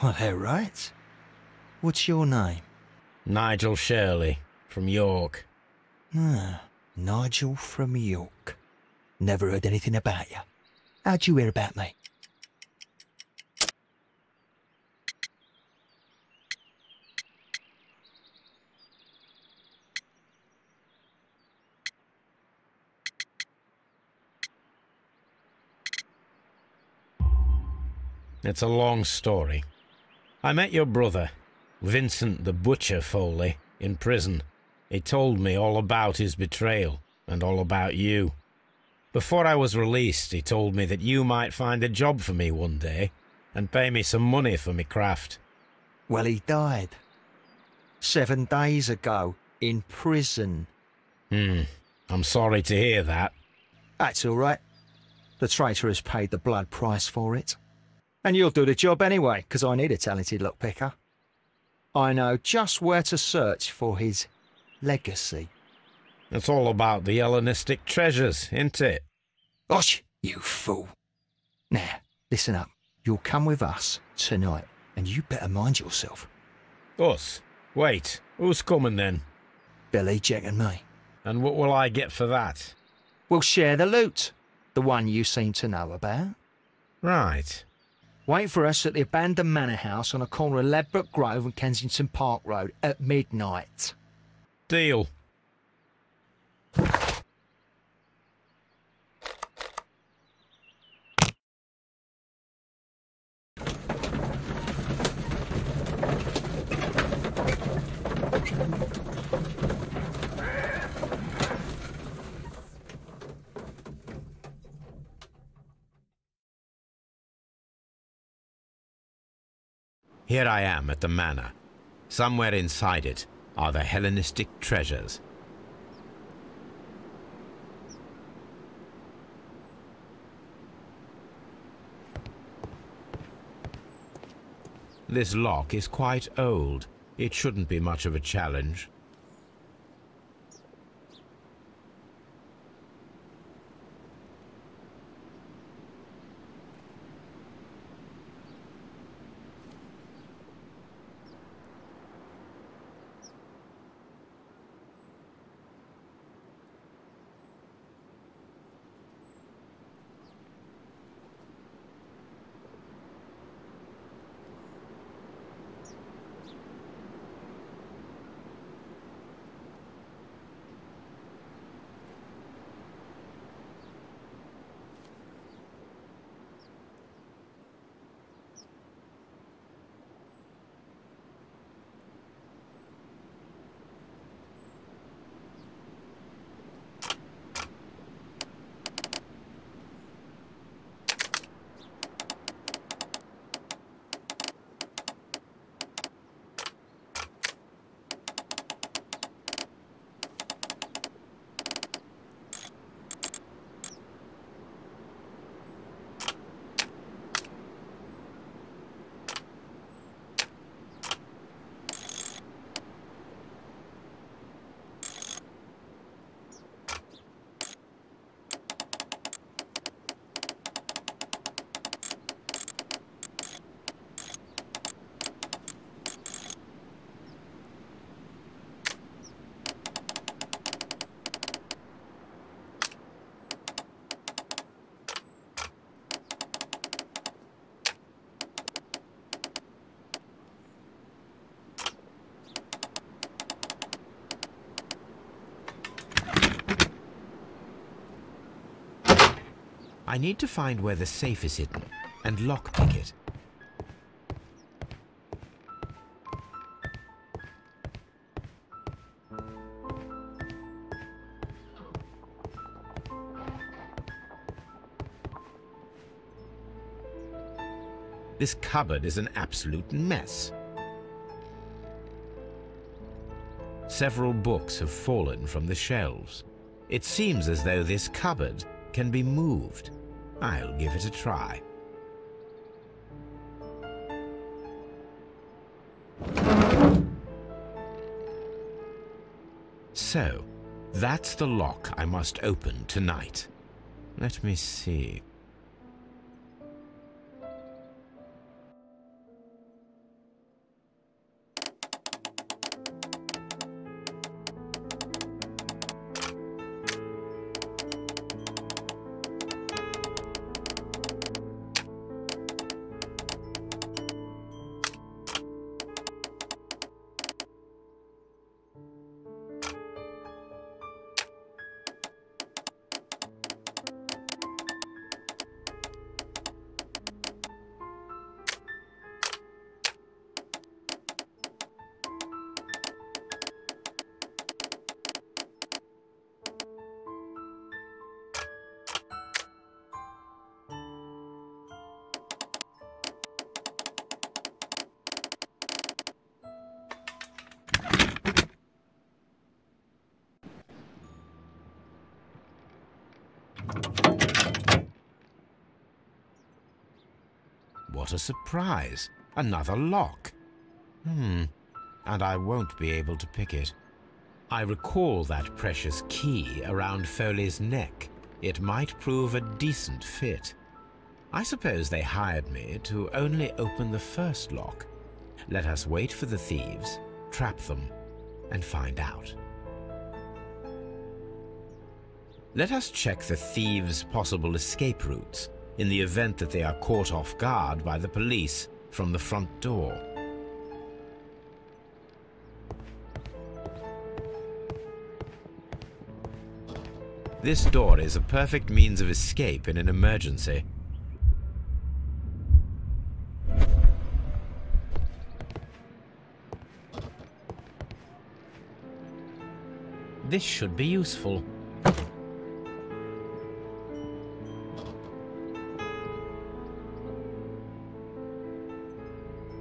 Speaker 9: Oh, they're right. What's your name?
Speaker 2: Nigel Shirley, from York.
Speaker 9: Ah, Nigel from York. Never heard anything about you. How'd you hear about me?
Speaker 2: It's a long story. I met your brother, Vincent the Butcher Foley, in prison. He told me all about his betrayal and all about you. Before I was released, he told me that you might find a job for me one day and pay me some money for me craft.
Speaker 9: Well, he died. 7 days ago, in prison.
Speaker 2: I'm sorry to hear that.
Speaker 9: That's all right. The traitor has paid the blood price for it. And you'll do the job anyway, because I need a talented lockpicker. I know just where to search for his legacy.
Speaker 2: It's all about the Hellenistic treasures, isn't it?
Speaker 9: Osh, you fool. Now, listen up. You'll come with us tonight, and you better mind yourself.
Speaker 2: Us? Wait, who's coming then?
Speaker 9: Billy, Jack and me.
Speaker 2: And what will I get for that?
Speaker 9: We'll share the loot. The one you seem to know about.
Speaker 2: Right.
Speaker 9: Wait for us at the abandoned manor house on the corner of Ladbroke Grove and Kensington Park Road at midnight.
Speaker 2: Deal. Here I am at the manor. Somewhere inside it are the Hellenistic treasures. This lock is quite old. It shouldn't be much of a challenge. I need to find where the safe is hidden and lockpick it. This cupboard is an absolute mess. Several books have fallen from the shelves. It seems as though this cupboard can be moved. I'll give it a try. So, that's the lock I must open tonight. Let me see. What a surprise! Another lock. And I won't be able to pick it. I recall that precious key around Foley's neck. It might prove a decent fit. I suppose they hired me to only open the first lock. Let us wait for the thieves, trap them, and find out. Let us check the thieves' possible escape routes in the event that they are caught off guard by the police from the front door. This door is a perfect means of escape in an emergency. This should be useful.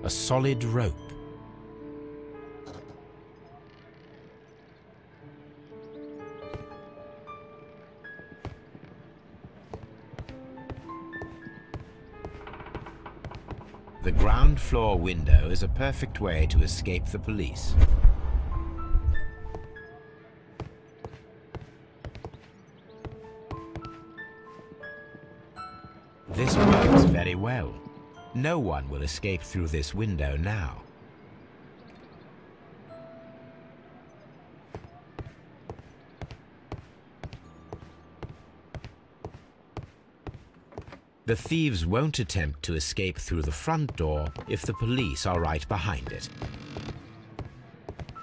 Speaker 2: A solid rope. The ground floor window is a perfect way to escape the police. This works very well. No one will escape through this window now. The thieves won't attempt to escape through the front door if the police are right behind it.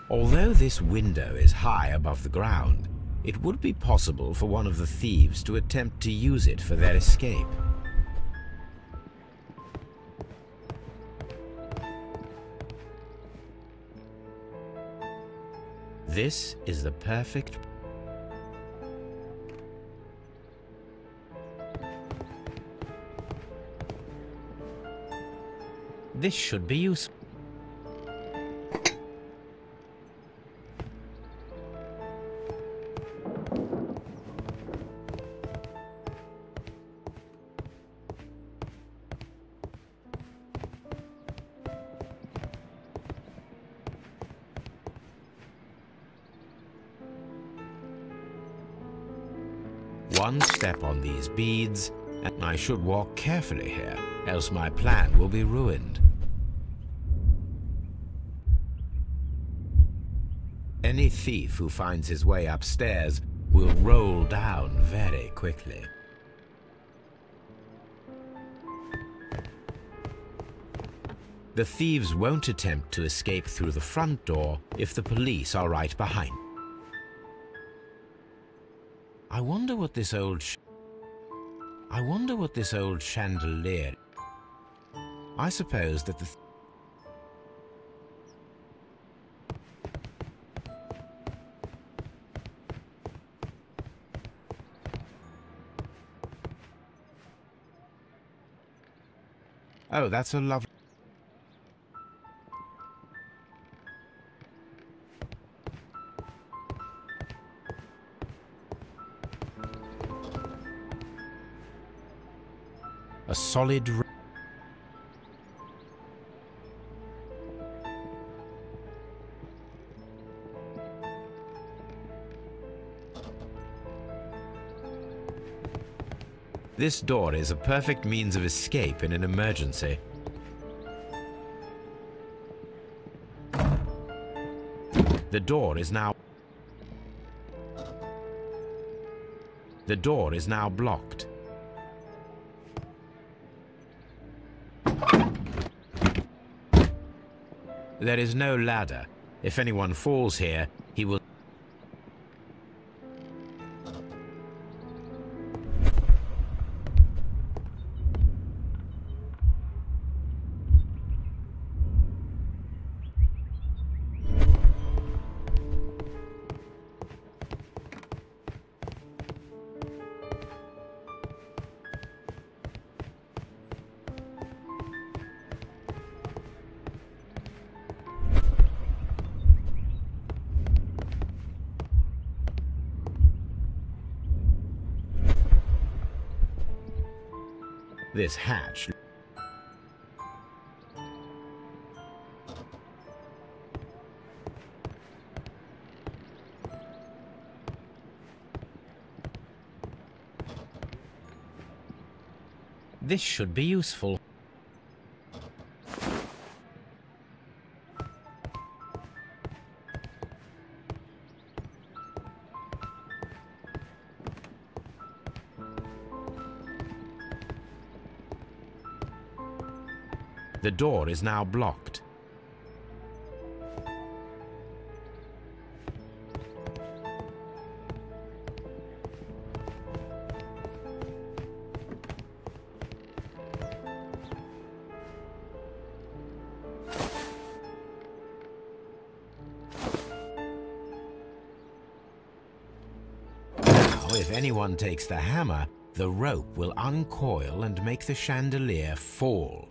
Speaker 2: Although this window is high above the ground, it would be possible for one of the thieves to attempt to use it for their escape. This is the perfect... This should be useful. One step on these beads, and I should walk carefully here, else my plan will be ruined. Any thief who finds his way upstairs will roll down very quickly. The thieves won't attempt to escape through the front door if the police are right behind. I wonder what this old chandelier... I suppose that the... Oh, that's a lovely... A solid... This door is a perfect means of escape in an emergency. The door is now blocked. There is no ladder. If anyone falls here, he will... This hatch... This should be useful. The door is now blocked. Now, if anyone takes the hammer, the rope will uncoil and make the chandelier fall.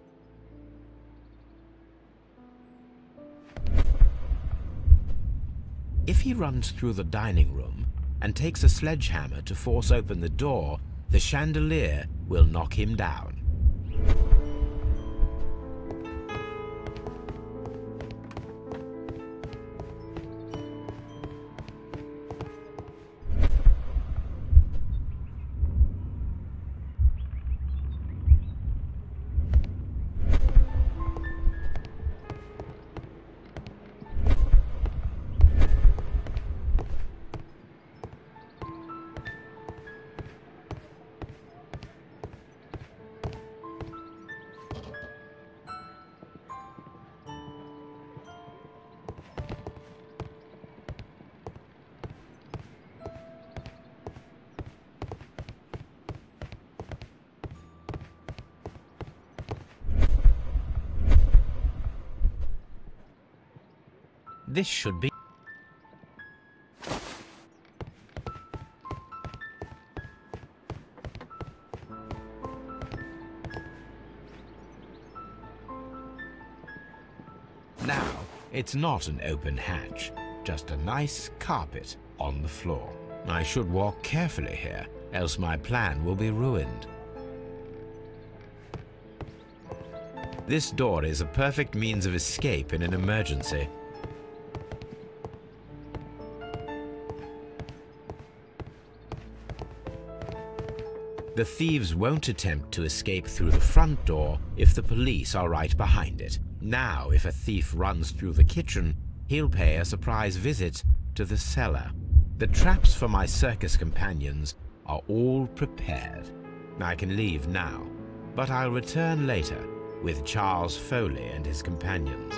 Speaker 2: If he runs through the dining room and takes a sledgehammer to force open the door, the chandelier will knock him down. This should be... Now, it's not an open hatch, just a nice carpet on the floor. I should walk carefully here, else my plan will be ruined. This door is a perfect means of escape in an emergency. The thieves won't attempt to escape through the front door if the police are right behind it. Now, if a thief runs through the kitchen, he'll pay a surprise visit to the cellar. The traps for my circus companions are all prepared. I can leave now, but I'll return later with Charles Foley and his companions.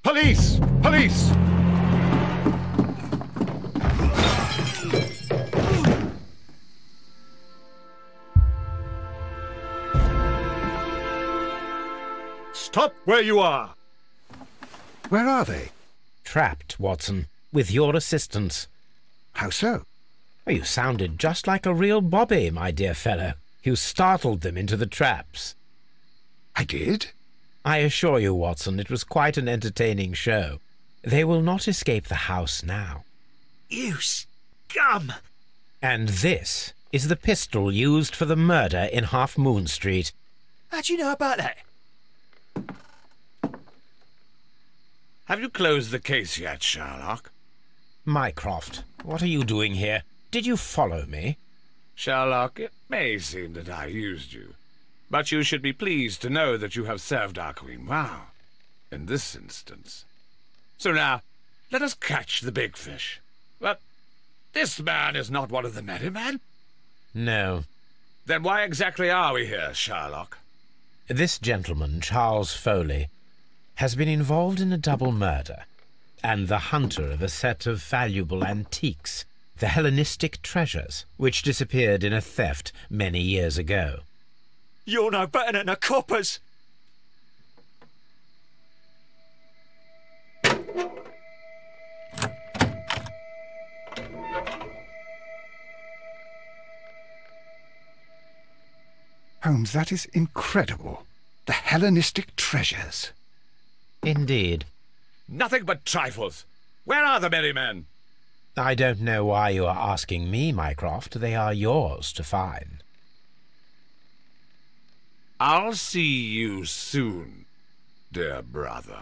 Speaker 1: Police! Police!
Speaker 10: Stop where you are!
Speaker 1: Where are they?
Speaker 2: Trapped, Watson, with your assistance.
Speaker 1: How so?
Speaker 2: Oh, you sounded just like a real bobby, my dear fellow. You startled them into the traps.
Speaker 1: I did?
Speaker 2: I assure you, Watson, it was quite an entertaining show. They will not escape the house now.
Speaker 3: You scum!
Speaker 2: And this is the pistol used for the murder in Half Moon Street.
Speaker 3: How'd you know about that?
Speaker 10: Have you closed the case yet, Sherlock?
Speaker 2: Mycroft, what are you doing here? Did you follow me?
Speaker 10: Sherlock, it may seem that I used you, but you should be pleased to know that you have served our Queen well, in this instance. So now, let us catch the big fish. But this man is not one of the merry men?
Speaker 2: No.
Speaker 10: Then why exactly are we here, Sherlock?
Speaker 2: This gentleman, Charles Foley, has been involved in a double murder, and the hunter of a set of valuable antiques, the Hellenistic treasures, which disappeared in a theft many years ago.
Speaker 3: You're no better than the coppers!
Speaker 1: Holmes, that is incredible. The Hellenistic treasures.
Speaker 2: Indeed.
Speaker 10: Nothing but trifles. Where are the merry men?
Speaker 2: I don't know why you are asking me, Mycroft. They are yours to find.
Speaker 10: I'll see you soon, dear brother.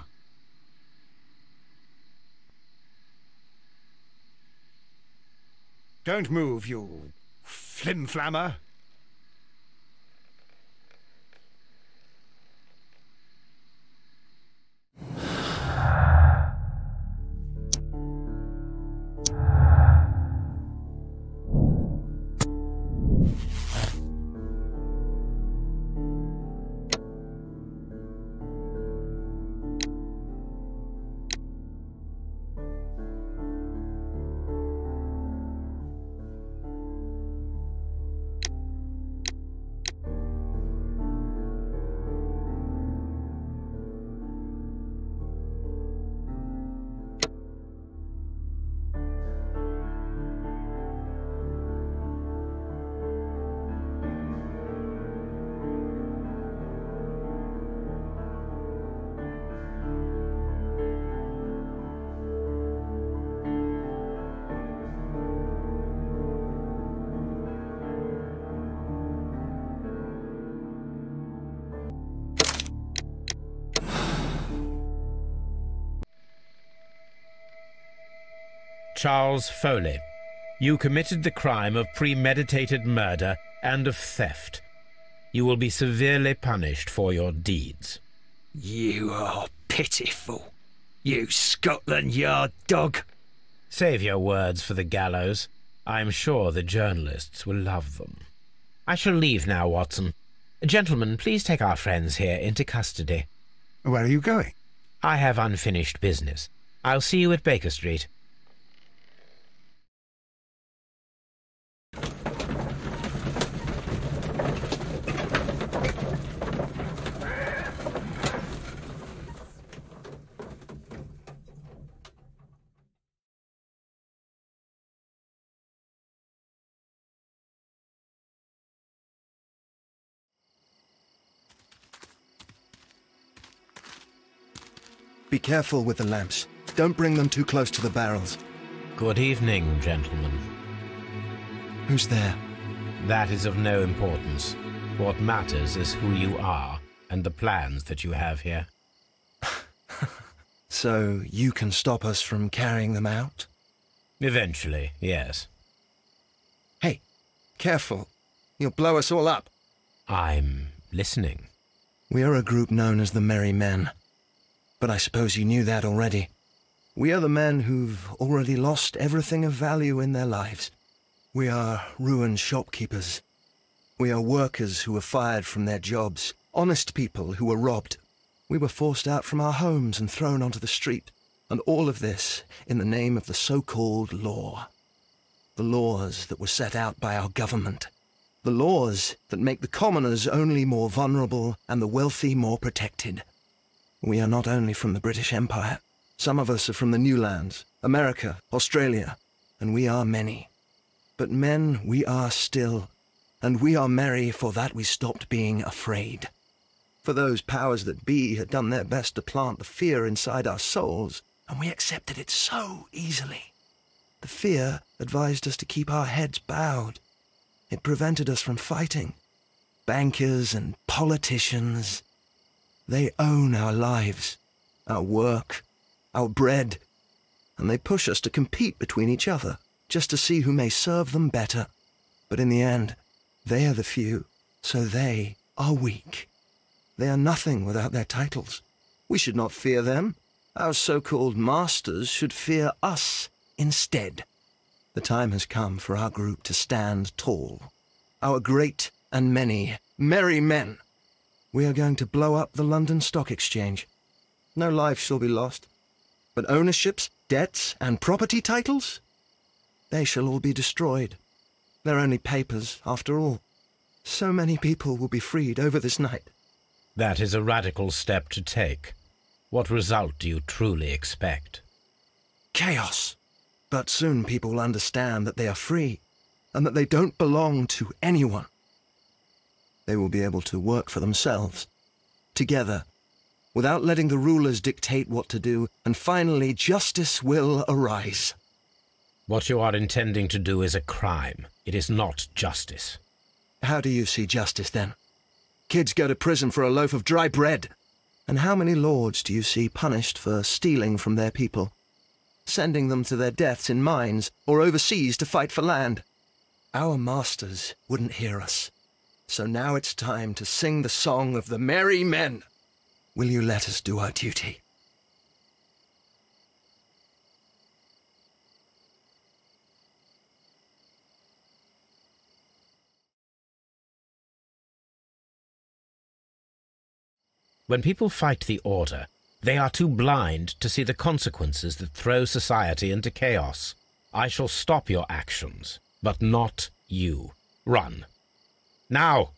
Speaker 1: Don't move, you flim-flammer.
Speaker 2: Charles Foley, you committed the crime of premeditated murder and of theft. You will be severely punished for your deeds.
Speaker 9: You are pitiful, you Scotland Yard dog.
Speaker 2: Save your words for the gallows. I'm sure the journalists will love them. I shall leave now, Watson. Gentlemen, please take our friends here into custody.
Speaker 1: Where are you going?
Speaker 2: I have unfinished business. I'll see you at Baker Street.
Speaker 11: Be careful with the lamps. Don't bring them too close to the barrels.
Speaker 2: Good evening, gentlemen.
Speaker 11: Who's there?
Speaker 2: That is of no importance. What matters is who you are and the plans that you have here.
Speaker 11: So you can stop us from carrying them out?
Speaker 2: Eventually, yes.
Speaker 11: Hey, careful. You'll blow us all up.
Speaker 2: I'm listening.
Speaker 11: We are a group known as the Merry Men. But I suppose you knew that already. We are the men who've already lost everything of value in their lives. We are ruined shopkeepers. We are workers who were fired from their jobs, honest people who were robbed. We were forced out from our homes and thrown onto the street, and all of this in the name of the so-called law. The laws that were set out by our government. The laws that make the commoners only more vulnerable and the wealthy more protected. We are not only from the British Empire. Some of us are from the New Lands, America, Australia, and we are many. But men we are still, and we are merry for that we stopped being afraid. For those powers that be had done their best to plant the fear inside our souls, and we accepted it so easily. The fear advised us to keep our heads bowed. It prevented us from fighting. Bankers and politicians, they own our lives, our work, our bread, and they push us to compete between each other, just to see who may serve them better. But in the end, they are the few, so they are weak. They are nothing without their titles. We should not fear them. Our so-called masters should fear us instead. The time has come for our group to stand tall. Our great and many merry men. We are going to blow up the London Stock Exchange. No life shall be lost. But ownerships, debts, and property titles? They shall all be destroyed. They're only papers, after all. So many people will be freed over this night.
Speaker 2: That is a radical step to take. What result do you truly expect?
Speaker 11: Chaos. But soon people will understand that they are free, and that they don't belong to anyone. They will be able to work for themselves, together, without letting the rulers dictate what to do, and finally justice will arise.
Speaker 2: What you are intending to do is a crime. It is not justice.
Speaker 11: How do you see justice, then? kids go to prison for a loaf of dry bread? And how many lords do you see punished for stealing from their people, sending them to their deaths in mines or overseas to fight for land? Our masters wouldn't hear us. So now it's time to sing the song of the merry men. Will you let us do our duty?
Speaker 2: When people fight the Order, they are too blind to see the consequences that throw society into chaos. I shall stop your actions, but not you. Run. Now!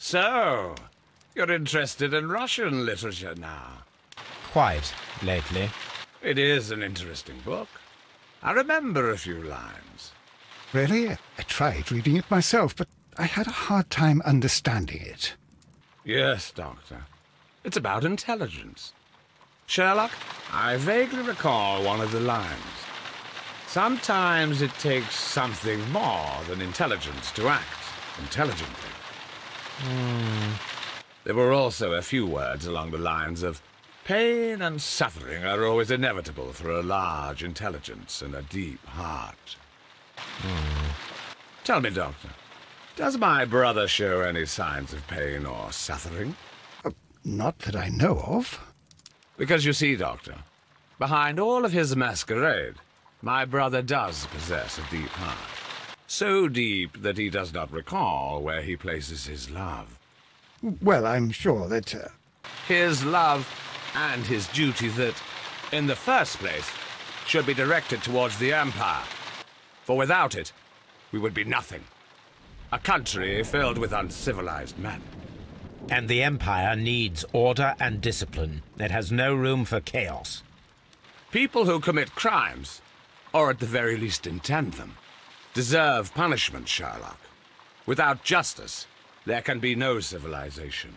Speaker 10: So, you're interested in Russian literature now?
Speaker 2: Quite, lately.
Speaker 10: It is an interesting book. I remember a few lines.
Speaker 1: Really? I tried reading it myself, but I had a hard time understanding it.
Speaker 10: Yes, Doctor. It's about intelligence. Sherlock, I vaguely recall one of the lines. Sometimes it takes something more than intelligence to act intelligently. There were also a few words along the lines of, pain and suffering are always inevitable for a large intelligence and a deep heart. Tell me, Doctor, does my brother show any signs of pain or suffering?
Speaker 1: Not that I know of.
Speaker 10: Because you see, Doctor, behind all of his masquerade, my brother does possess a deep heart. So deep that he does not recall where he places his love.
Speaker 1: Well, I'm sure that...
Speaker 10: His love and his duty that, in the first place, should be directed towards the Empire. For without it, we would be nothing. A country filled with uncivilized men.
Speaker 2: And the Empire needs order and discipline. It has no room for chaos.
Speaker 10: People who commit crimes, or at the very least intend them, deserve punishment, Sherlock. Without justice, there can be no civilization.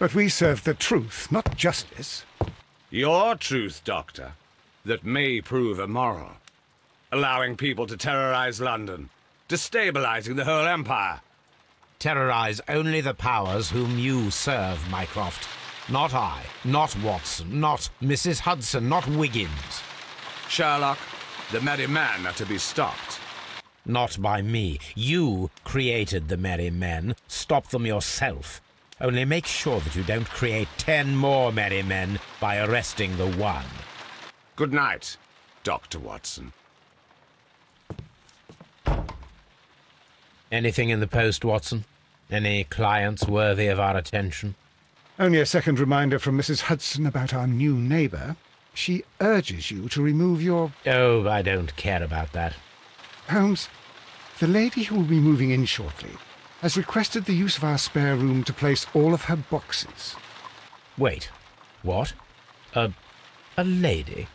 Speaker 1: But we serve the truth, not justice.
Speaker 10: Your truth, Doctor, that may prove immoral. Allowing people to terrorize London, destabilizing the whole empire.
Speaker 2: Terrorize only the powers whom you serve, Mycroft. Not I, not Watson, not Mrs. Hudson, not Wiggins.
Speaker 10: Sherlock, the merry men are to be stopped.
Speaker 2: Not by me. You created the merry men. Stop them yourself. Only make sure that you don't create 10 more merry men by arresting the one.
Speaker 10: Good night, Dr. Watson.
Speaker 2: Anything in the post, Watson? Any clients worthy of our attention?
Speaker 1: Only a second reminder from Mrs. Hudson about our new neighbour. She urges you to remove your...
Speaker 2: Oh, I don't care about that.
Speaker 1: Holmes, the lady who will be moving in shortly has requested the use of our spare room to place all of her boxes.
Speaker 2: Wait, what? A lady?